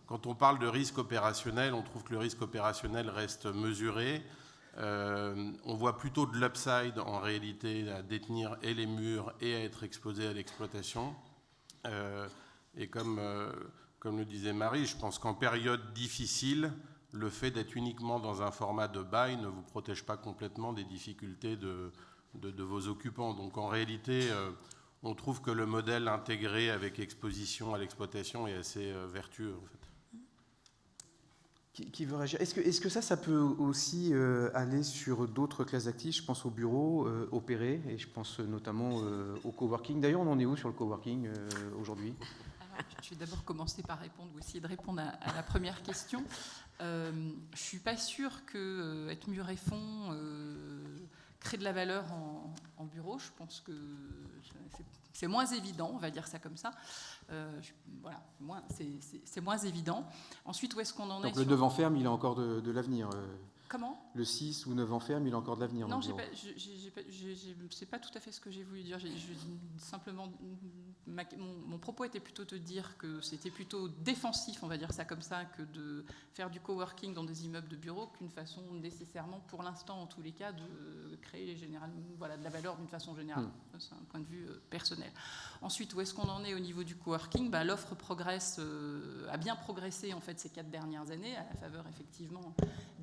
quand on parle de risque opérationnel, on trouve que le risque opérationnel reste mesuré. On voit plutôt de l'upside en réalité à détenir et les murs et à être exposé à l'exploitation. Et comme le disait Marie, je pense qu'en période difficile, le fait d'être uniquement dans un format de bail ne vous protège pas complètement des difficultés de vos occupants. Donc en réalité, on trouve que le modèle intégré avec exposition à l'exploitation est assez vertueux en fait. Qui veut réagir ? Est-ce que ça peut aussi aller sur d'autres classes d'actifs ? Je pense aux bureaux opérés et je pense notamment au coworking. D'ailleurs, on en est où sur le coworking aujourd'hui ? Alors, je vais d'abord commencer par répondre ou essayer de répondre à la première question. Je ne suis pas sûre que être mur et fond crée de la valeur en bureau. Je pense que c'est moins évident, on va dire ça comme ça. Voilà, c'est moins évident. Ensuite, où est-ce qu'on en est ? Donc le 9 ans ferme, il a encore de l'avenir. Comment ? Le 6 ou 9 ans ferme, il a encore de l'avenir. Non, c'est pas tout à fait ce que j'ai voulu dire. J'ai simplement mon propos était plutôt de dire que c'était plutôt défensif, on va dire ça comme ça, que de faire du coworking dans des immeubles de bureaux qu'une façon nécessairement, pour l'instant en tous les cas, de créer de la valeur d'une façon générale. C'est un point de vue personnel. Ensuite, où est-ce qu'on en est au niveau du coworking ? L'offre progresse, a bien progressé en fait ces 4 dernières années, à la faveur effectivement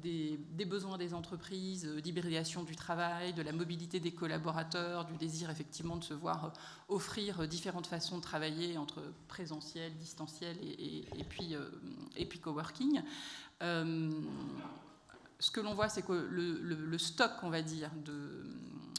des besoins des entreprises, d'hybridation du travail, de la mobilité des collaborateurs, du désir effectivement de se voir offrir différentes façons de travailler entre présentiel, distanciel et puis coworking. Ce que l'on voit, c'est que le stock, on va dire,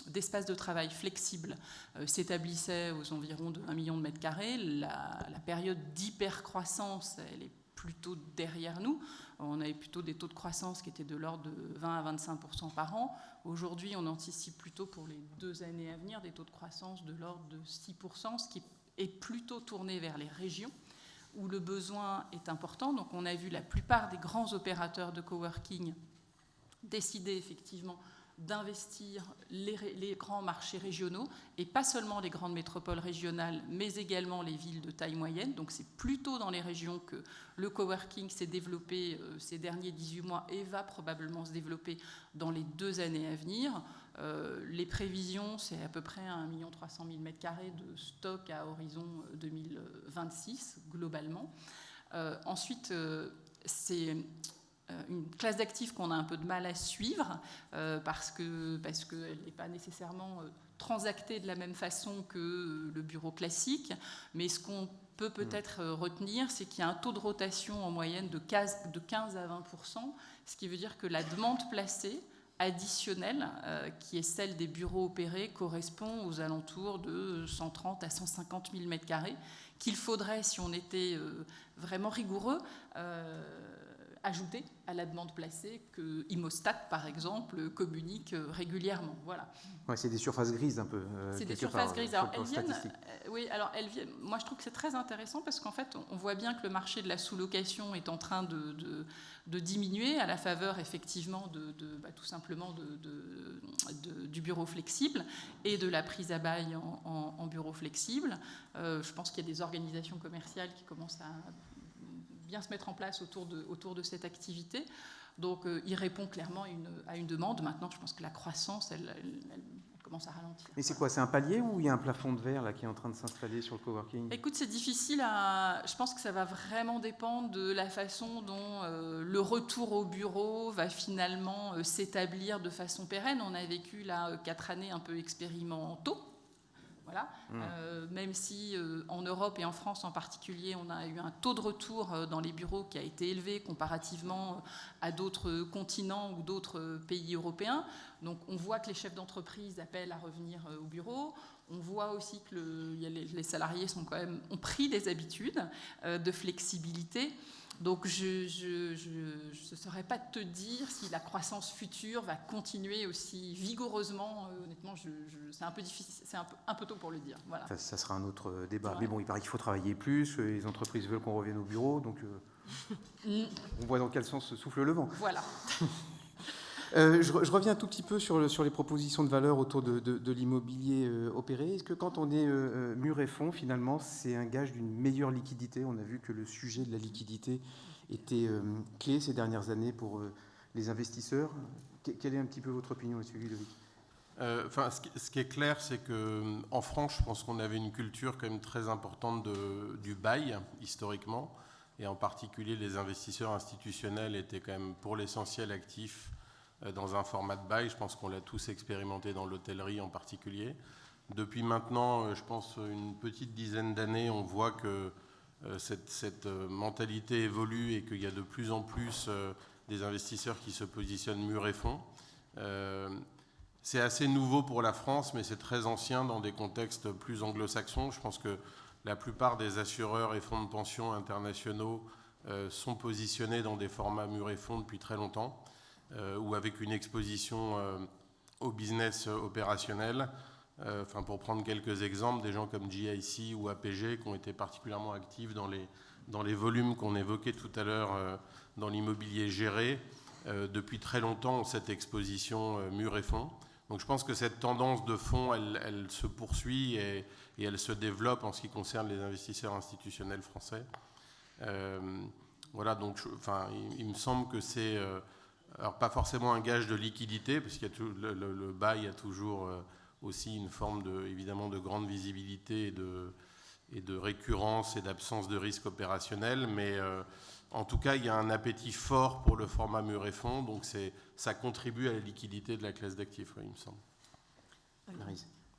d'espaces de travail flexibles s'établissait aux environs de 1 million de mètres carrés. La période d'hypercroissance, elle est plutôt derrière nous. On avait plutôt des taux de croissance qui étaient de l'ordre de 20 à 25% par an. Aujourd'hui, on anticipe plutôt pour les 2 années à venir des taux de croissance de l'ordre de 6%, ce qui est plutôt tourné vers les régions où le besoin est important. Donc on a vu la plupart des grands opérateurs de coworking décider effectivement d'investir les grands marchés régionaux, et pas seulement les grandes métropoles régionales, mais également les villes de taille moyenne. Donc c'est plutôt dans les régions que le coworking s'est développé ces derniers 18 mois et va probablement se développer dans les 2 années à venir. Les prévisions, c'est à peu près 1 300 000 m² de stock à horizon 2026, globalement. Ensuite, c'est une classe d'actifs qu'on a un peu de mal à suivre parce qu'elle n'est pas nécessairement transactée de la même façon que le bureau classique. Mais ce qu'on peut peut-être retenir, c'est qu'il y a un taux de rotation en moyenne de 15 à 20%, ce qui veut dire que la demande placée additionnelle, qui est celle des bureaux opérés, correspond aux alentours de 130 à 150 000 m², qu'il faudrait, si on était vraiment rigoureux, ajouter à la demande placée que Immostat, par exemple, communique régulièrement. Voilà. Ouais, c'est des surfaces grises un peu. C'est des surfaces grises. Alors, elles viennent. Moi, je trouve que c'est très intéressant parce qu'en fait, on voit bien que le marché de la sous-location est en train de diminuer à la faveur, effectivement, tout simplement du bureau flexible et de la prise à bail en bureau flexible. Je pense qu'il y a des organisations commerciales qui commencent à bien se mettre en place autour de cette activité. Donc, il répond clairement à une demande. Maintenant, je pense que la croissance, elle commence à ralentir. Mais c'est quoi ? C'est un palier ou il y a un plafond de verre là, qui est en train de s'installer sur le coworking ? Écoute, c'est difficile à... Je pense que ça va vraiment dépendre de la façon dont le retour au bureau va finalement s'établir de façon pérenne. On a vécu là 4 années un peu expérimentaux. Voilà. Même si en Europe et en France en particulier, on a eu un taux de retour dans les bureaux qui a été élevé comparativement à d'autres continents ou d'autres pays européens. Donc on voit que les chefs d'entreprise appellent à revenir au bureau. On voit aussi que les salariés ont pris des habitudes de flexibilité. Donc je ne saurais pas te dire si la croissance future va continuer aussi vigoureusement. Honnêtement, c'est un peu difficile, c'est un peu tôt pour le dire. Voilà. Ça sera un autre débat. Mais bon, il paraît qu'il faut travailler plus, les entreprises veulent qu'on revienne au bureau, donc on voit dans quel sens souffle le vent. Voilà. Je reviens un tout petit peu sur les propositions de valeur autour de l'immobilier opéré. Est-ce que quand on est mur et fond, finalement, c'est un gage d'une meilleure liquidité ? On a vu que le sujet de la liquidité était clé ces dernières années pour les investisseurs. Quelle est un petit peu votre opinion là-dessus, Ludovic ? Ce qui est clair, c'est qu'en France, je pense qu'on avait une culture quand même très importante du bail, historiquement, et en particulier les investisseurs institutionnels étaient quand même pour l'essentiel actifs dans un format de bail. Je pense qu'on l'a tous expérimenté dans l'hôtellerie en particulier. Depuis maintenant, je pense, une petite dizaine d'années, on voit que cette mentalité évolue et qu'il y a de plus en plus des investisseurs qui se positionnent mur et fond. C'est assez nouveau pour la France, mais c'est très ancien dans des contextes plus anglo-saxons. Je pense que la plupart des assureurs et fonds de pension internationaux sont positionnés dans des formats mur et fond depuis très longtemps. Ou avec une exposition au business opérationnel. Pour prendre quelques exemples, des gens comme GIC ou APG qui ont été particulièrement actifs dans les volumes qu'on évoquait tout à l'heure dans l'immobilier géré, depuis très longtemps ont cette exposition mur et fond. Donc je pense que cette tendance de fond, elle se poursuit et elle se développe en ce qui concerne les investisseurs institutionnels français. Voilà, donc il me semble que c'est alors pas forcément un gage de liquidité, parce qu'il y a le bail a toujours aussi une forme évidemment de grande visibilité et de récurrence et d'absence de risque opérationnel, mais en tout cas, il y a un appétit fort pour le format mur et fond, donc ça contribue à la liquidité de la classe d'actifs, oui, il me semble.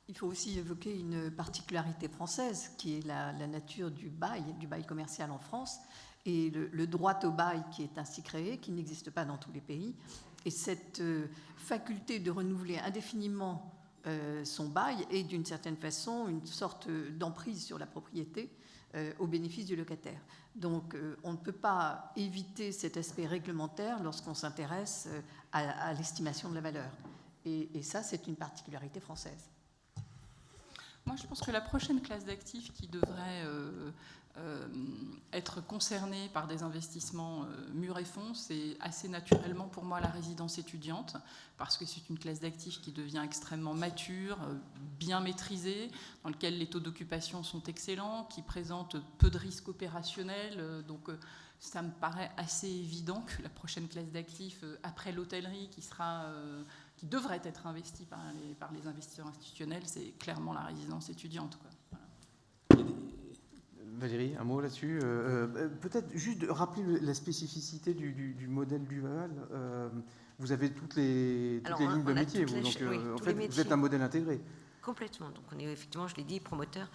Il faut aussi évoquer une particularité française, qui est la nature du bail commercial en France, et le droit au bail qui est ainsi créé, qui n'existe pas dans tous les pays. Et cette faculté de renouveler indéfiniment son bail est d'une certaine façon une sorte d'emprise sur la propriété au bénéfice du locataire. Donc on ne peut pas éviter cet aspect réglementaire lorsqu'on s'intéresse à l'estimation de la valeur. Et ça, c'est une particularité française. Moi, je pense que la prochaine classe d'actifs qui devrait être concernée par des investissements murs et fonds, c'est assez naturellement pour moi la résidence étudiante, parce que c'est une classe d'actifs qui devient extrêmement mature, bien maîtrisée, dans laquelle les taux d'occupation sont excellents, qui présente peu de risques opérationnels. Donc ça me paraît assez évident que la prochaine classe d'actifs, après l'hôtellerie, qui devrait être investie par les investisseurs institutionnels, c'est clairement la résidence étudiante, quoi. Voilà. Valérie, un mot là-dessus. Peut-être juste rappeler la spécificité du modèle Duval. Vous avez toutes les lignes de métier, vous. Donc, en fait, vous êtes un modèle intégré. Complètement. Donc, on est effectivement, je l'ai dit, promoteur,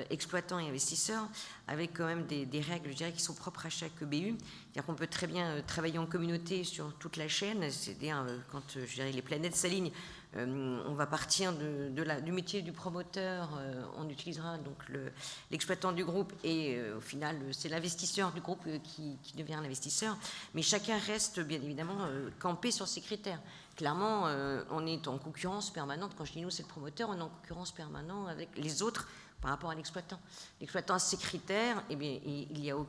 exploitant et investisseur, avec quand même des règles, je dirais, qui sont propres à chaque BU. C'est-à-dire qu'on peut très bien travailler en communauté sur toute la chaîne. C'est-à-dire, quand je dirais, les planètes s'alignent, on va partir du métier du promoteur, on utilisera donc l'exploitant du groupe et au final c'est l'investisseur du groupe qui devient un investisseur, mais chacun reste bien évidemment campé sur ses critères. Clairement, on est en concurrence permanente. Quand je dis nous, c'est le promoteur, on est en concurrence permanente avec les autres par rapport à l'exploitant. L'exploitant a ses critères, eh bien, il n'y aura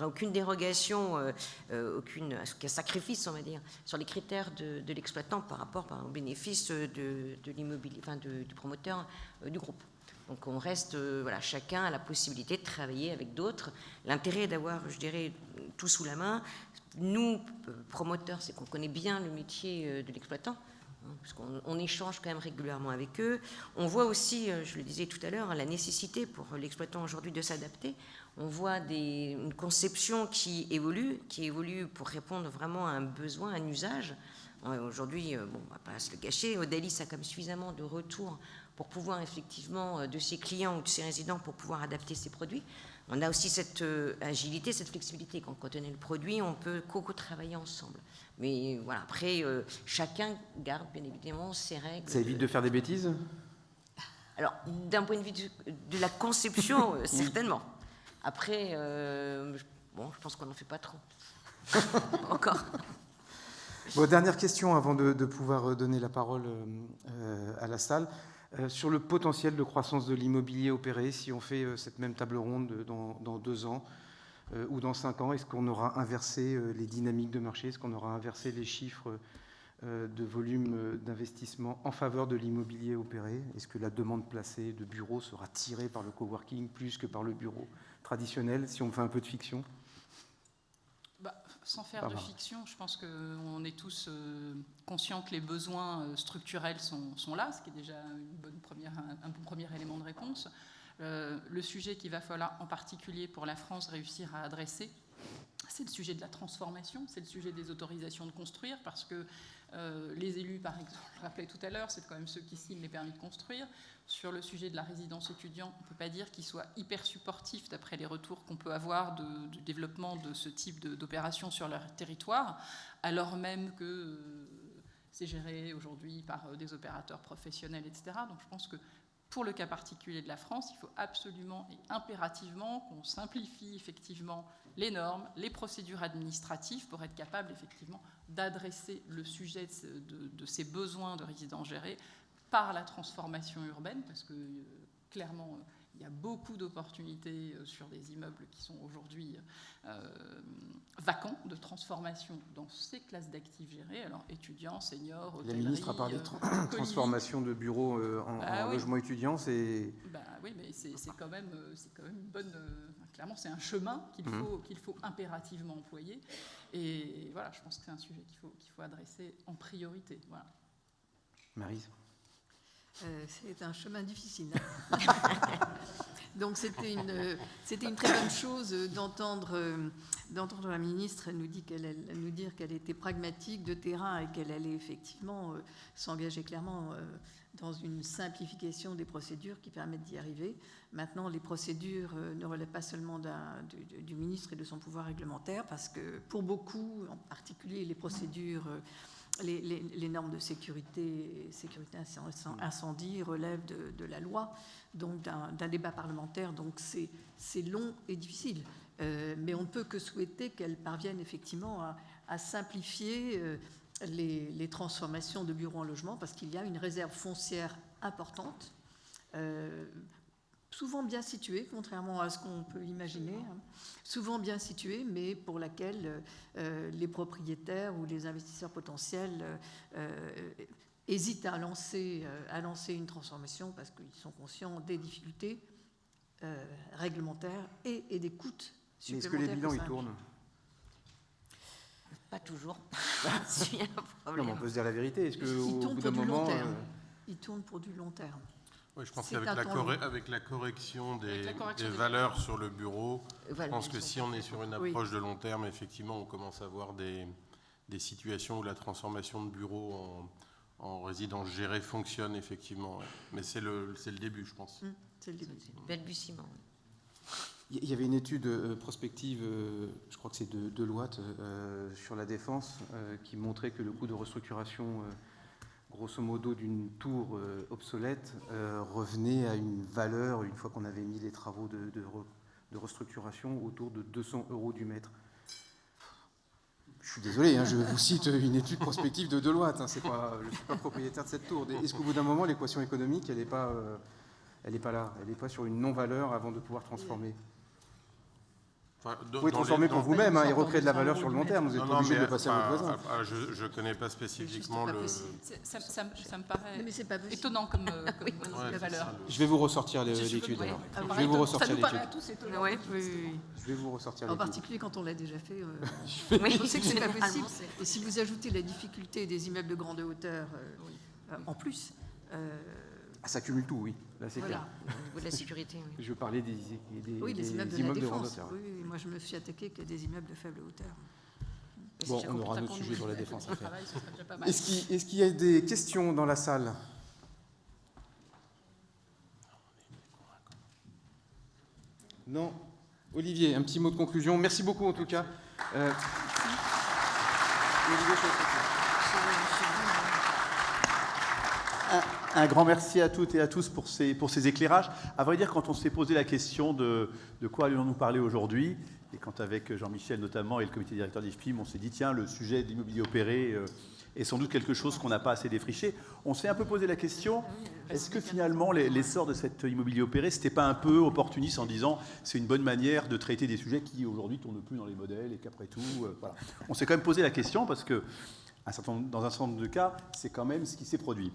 aucune dérogation, aucun sacrifice, on va dire, sur les critères de l'exploitant par rapport au bénéfice de l'immobilier, enfin du promoteur du groupe. Donc on reste, voilà, chacun a la possibilité de travailler avec d'autres. L'intérêt d'avoir, je dirais, tout sous la main. Nous, promoteurs, c'est qu'on connaît bien le métier de l'exploitant, parce qu'on échange quand même régulièrement avec eux. On voit aussi, je le disais tout à l'heure, la nécessité pour l'exploitant aujourd'hui de s'adapter. On voit une conception qui évolue pour répondre vraiment à un besoin, à un usage. Aujourd'hui, bon, on ne va pas se le cacher, Odalis a quand même suffisamment de retours pour pouvoir effectivement, de ses clients ou de ses résidents, pour pouvoir adapter ses produits. On a aussi cette agilité, cette flexibilité. Quand on connaît le produit, on peut co-travailler ensemble. Mais voilà, après, chacun garde bien évidemment ses règles. Ça évite de faire des bêtises ? Alors, d'un point de vue de la conception, certainement. Après, je pense qu'on n'en fait pas trop. Encore. Bon, dernière question avant de pouvoir donner la parole à la salle. Sur le potentiel de croissance de l'immobilier opéré, si on fait cette même table ronde dans 2 ans ou dans 5 ans, est-ce qu'on aura inversé les dynamiques de marché? Est-ce qu'on aura inversé les chiffres de volume d'investissement en faveur de l'immobilier opéré? Est-ce que la demande placée de bureaux sera tirée par le coworking plus que par le bureau traditionnel, si on fait un peu de fiction? Sans faire de fiction, je pense qu'on est tous conscients que les besoins structurels sont là, ce qui est déjà un bon premier élément de réponse. Le sujet qu'il va falloir en particulier pour la France réussir à adresser, c'est le sujet de la transformation, c'est le sujet des autorisations de construire, parce que les élus, par exemple, je le rappelais tout à l'heure, c'est quand même ceux qui signent les permis de construire. Sur le sujet de la résidence étudiante, on ne peut pas dire qu'ils soient hyper supportifs d'après les retours qu'on peut avoir du développement de ce type d'opération sur leur territoire, alors même que c'est géré aujourd'hui par des opérateurs professionnels, etc. Donc je pense que pour le cas particulier de la France, il faut absolument et impérativement qu'on simplifie effectivement les normes, les procédures administratives pour être capable effectivement d'adresser le sujet de ces besoins de résidents gérés par la transformation urbaine, parce que clairement, Il y a beaucoup d'opportunités sur des immeubles qui sont aujourd'hui vacants, de transformation dans ces classes d'actifs gérées, alors étudiants, seniors, hôtellerie... La ministre a parlé de transformation de bureaux en logement étudiant, c'est... oui, mais c'est quand même une bonne... clairement, c'est un chemin qu'il faut impérativement employer. Et voilà, je pense que c'est un sujet qu'il faut adresser en priorité. Voilà. Maryse. C'est un chemin difficile. Donc c'était une très bonne chose d'entendre la ministre nous dire qu'elle était pragmatique de terrain et qu'elle allait effectivement s'engager clairement dans une simplification des procédures qui permettent d'y arriver. Maintenant, les procédures ne relèvent pas seulement du ministre et de son pouvoir réglementaire, parce que pour beaucoup, en particulier les procédures... Les normes de sécurité incendie relèvent de la loi, donc d'un débat parlementaire, donc c'est long et difficile. Mais on ne peut que souhaiter qu'elle parvienne effectivement à simplifier les transformations de bureaux en logement, parce qu'il y a une réserve foncière importante, souvent bien située, contrairement à ce qu'on peut imaginer, souvent bien située, mais pour laquelle les propriétaires ou les investisseurs potentiels hésitent à lancer une transformation parce qu'ils sont conscients des difficultés réglementaires et des coûts supplémentaires. Est-ce que les bilans y tournent ? Pas toujours. Non, on peut se dire la vérité. Est-ce qu'au bout d'un moment... Ils tournent pour du long terme. Oui, je pense qu'avec la correction des valeurs sur le bureau, je pense que si on est sur une approche de long terme, effectivement, on commence à avoir des situations où la transformation de bureau en résidence gérée fonctionne, effectivement. Ouais. Mais c'est le début, je pense. C'est le début. C'est le balbutiement. Il y avait une étude prospective, je crois que c'est de Deloitte, sur la Défense, qui montrait que le coût de restructuration... grosso modo, d'une tour obsolète revenait à une valeur, une fois qu'on avait mis les travaux de restructuration, autour de 200 € du mètre. Je suis désolé, je vous cite une étude prospective de Deloitte. Je ne suis pas propriétaire de cette tour. Est-ce qu'au bout d'un moment, l'équation économique, elle n'est pas là? Elle n'est pas sur une non-valeur avant de pouvoir transformer? Vous pouvez transformer pour vous-même et recréer de la valeur sur le long terme. Vous êtes obligé de passer à votre voisin. Je ne connais pas spécifiquement le... Ça me paraît étonnant comme valeur. Je vais vous ressortir l'étude. Je vais vous ressortir l'étude. Je vais vous ressortir l'étude. En particulier quand on l'a déjà fait. Je sais que ce n'est pas possible. Et si vous ajoutez la difficulté des immeubles de grande hauteur en plus... Ça cumule tout, oui. Là, c'est clair. Au niveau de la sécurité, oui. Je parlais des immeubles de grande hauteur. Oui, moi je me suis attaqué qu'à des immeubles de faible hauteur. Bon, on aura notre sujet sur la défense à faire. Est-ce qu'il y a des questions dans la salle? Non. Olivier, un petit mot de conclusion. Merci beaucoup en tout cas. Un grand merci à toutes et à tous pour ces éclairages. À vrai dire, quand on s'est posé la question de quoi allons-nous parler aujourd'hui, et quand avec Jean-Michel notamment et le comité directeur d'IFPIM, on s'est dit tiens, le sujet de l'immobilier opéré est sans doute quelque chose qu'on n'a pas assez défriché, on s'est un peu posé la question, est-ce que finalement l'essor de cet immobilier opéré, c'était pas un peu opportuniste en disant c'est une bonne manière de traiter des sujets qui aujourd'hui ne tournent plus dans les modèles et qu'après tout, voilà. On s'est quand même posé la question parce que dans un certain nombre de cas, c'est quand même ce qui s'est produit.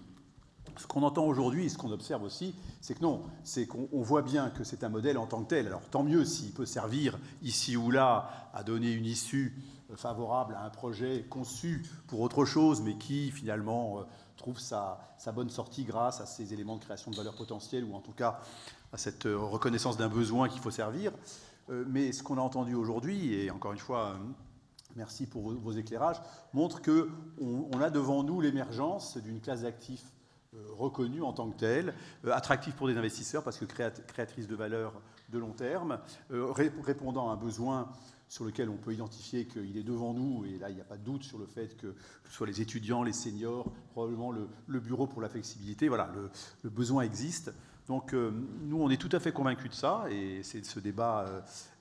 Ce qu'on entend aujourd'hui et ce qu'on observe aussi, c'est que non, c'est qu'on voit bien que c'est un modèle en tant que tel. Alors tant mieux s'il peut servir ici ou là à donner une issue favorable à un projet conçu pour autre chose, mais qui finalement trouve sa bonne sortie grâce à ces éléments de création de valeur potentielle ou en tout cas à cette reconnaissance d'un besoin qu'il faut servir. Mais ce qu'on a entendu aujourd'hui, et encore une fois, merci pour vos éclairages, montre qu'on a devant nous l'émergence d'une classe d'actifs reconnue en tant que telle, attractive pour des investisseurs parce que créatrice de valeur de long terme, répondant à un besoin sur lequel on peut identifier qu'il est devant nous, et là il n'y a pas de doute sur le fait que ce soit les étudiants, les seniors, probablement le bureau pour la flexibilité, voilà, le besoin existe. Donc nous on est tout à fait convaincus de ça, et c'est ce débat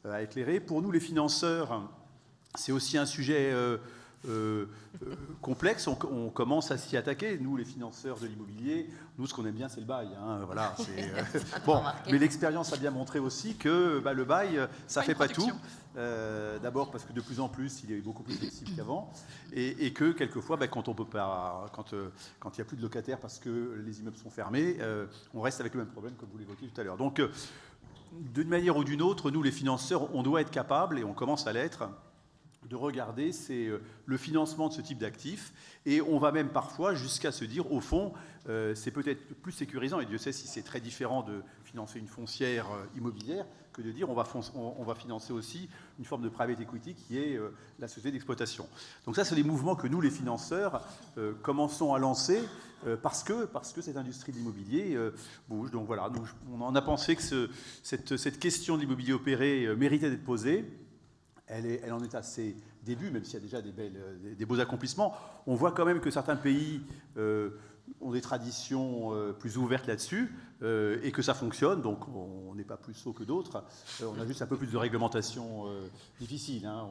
à éclairer. Pour nous les financeurs, c'est aussi un sujet complexe, on commence à s'y attaquer. Nous, les financeurs de l'immobilier, nous, ce qu'on aime bien, c'est le bail. Hein, voilà, bon, mais l'expérience a bien montré aussi que le bail, ça ne fait pas tout. D'abord parce que de plus en plus, il est beaucoup plus flexible qu'avant, et que quelquefois, quand on peut pas, quand il n'y a plus de locataires parce que les immeubles sont fermés, on reste avec le même problème comme vous l'évoquiez tout à l'heure. Donc, d'une manière ou d'une autre, nous, les financeurs, on doit être capables, et on commence à l'être, de regarder le financement de ce type d'actifs, et on va même parfois jusqu'à se dire, au fond, c'est peut-être plus sécurisant, et Dieu sait si c'est très différent de financer une foncière immobilière, que de dire on va financer aussi une forme de private equity qui est la société d'exploitation. Donc ça, c'est des mouvements que nous, les financeurs, commençons à lancer parce que cette industrie de l'immobilier bouge. Donc voilà, on en a pensé que cette question de l'immobilier opéré méritait d'être posée. Elle en est à ses débuts, même s'il y a déjà des beaux accomplissements. On voit quand même que certains pays ont des traditions plus ouvertes là-dessus et que ça fonctionne, donc on n'est pas plus sot que d'autres. On a juste un peu plus de réglementation difficile. Hein.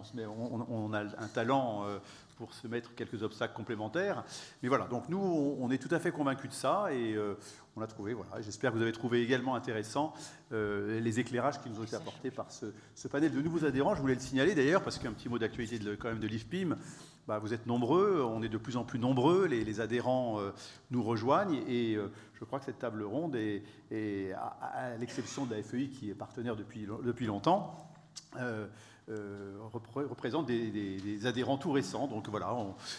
On a un talent pour se mettre quelques obstacles complémentaires. Mais voilà, donc nous, on est tout à fait convaincus de ça et on a trouvé, voilà, j'espère que vous avez trouvé également intéressant les éclairages qui nous ont été apportés par ce panel de nouveaux adhérents. Je voulais le signaler d'ailleurs, parce qu'un petit mot d'actualité quand même de l'IFPIM, vous êtes nombreux, on est de plus en plus nombreux, les adhérents nous rejoignent et je crois que cette table ronde est à l'exception de la FEI qui est partenaire depuis longtemps, représente des adhérents tout récents. Donc voilà,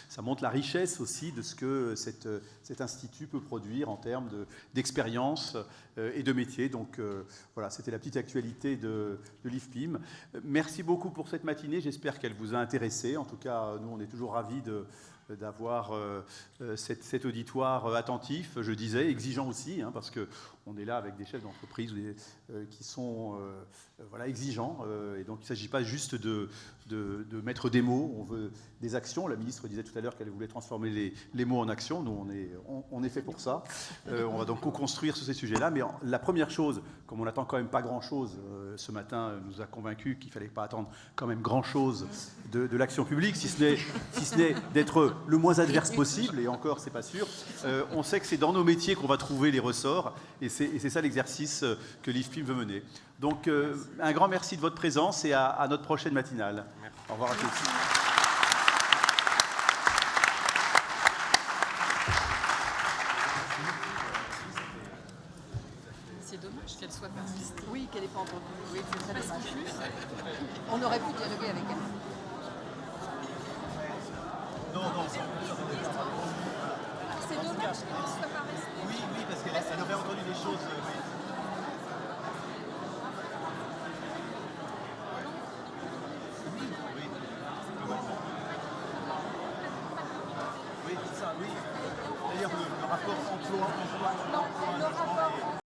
ça montre la richesse aussi de ce que cet institut peut produire en termes d'expérience et de métier. Donc voilà, c'était la petite actualité de l'IFPIM. Merci beaucoup pour cette matinée, j'espère qu'elle vous a intéressé. En tout cas, nous, on est toujours ravis d'avoir cet auditoire attentif, je disais, exigeant aussi, hein, parce qu'on est là avec des chefs d'entreprise qui sont exigeants. Et donc, il ne s'agit pas juste de mettre des mots, on veut des actions. La ministre disait tout à l'heure qu'elle voulait transformer les mots en actions. Nous, on est fait pour ça. On va donc co-construire sur ces sujets-là. Mais la première chose, comme on n'attend quand même pas grand-chose, ce matin nous a convaincus qu'il ne fallait pas attendre quand même grand-chose de l'action publique, si ce n'est d'être le moins adverse possible, et encore, c'est pas sûr. On sait que c'est dans nos métiers qu'on va trouver les ressorts, et c'est ça l'exercice que l'IFPIM veut mener. Donc, un grand merci de votre présence et à notre prochaine matinale. Merci. Au revoir à tous. C'est dommage qu'elle soit persistée. Oui, qu'elle n'ait pas entendu. Oui, c'est très dommage. On aurait pu dialoguer avec elle. C'est dommage qu'elle ne soit pas restée. Oui, parce qu'elle aurait entendu des choses. Oui, c'est ça, oui. D'ailleurs, le rapport emploi.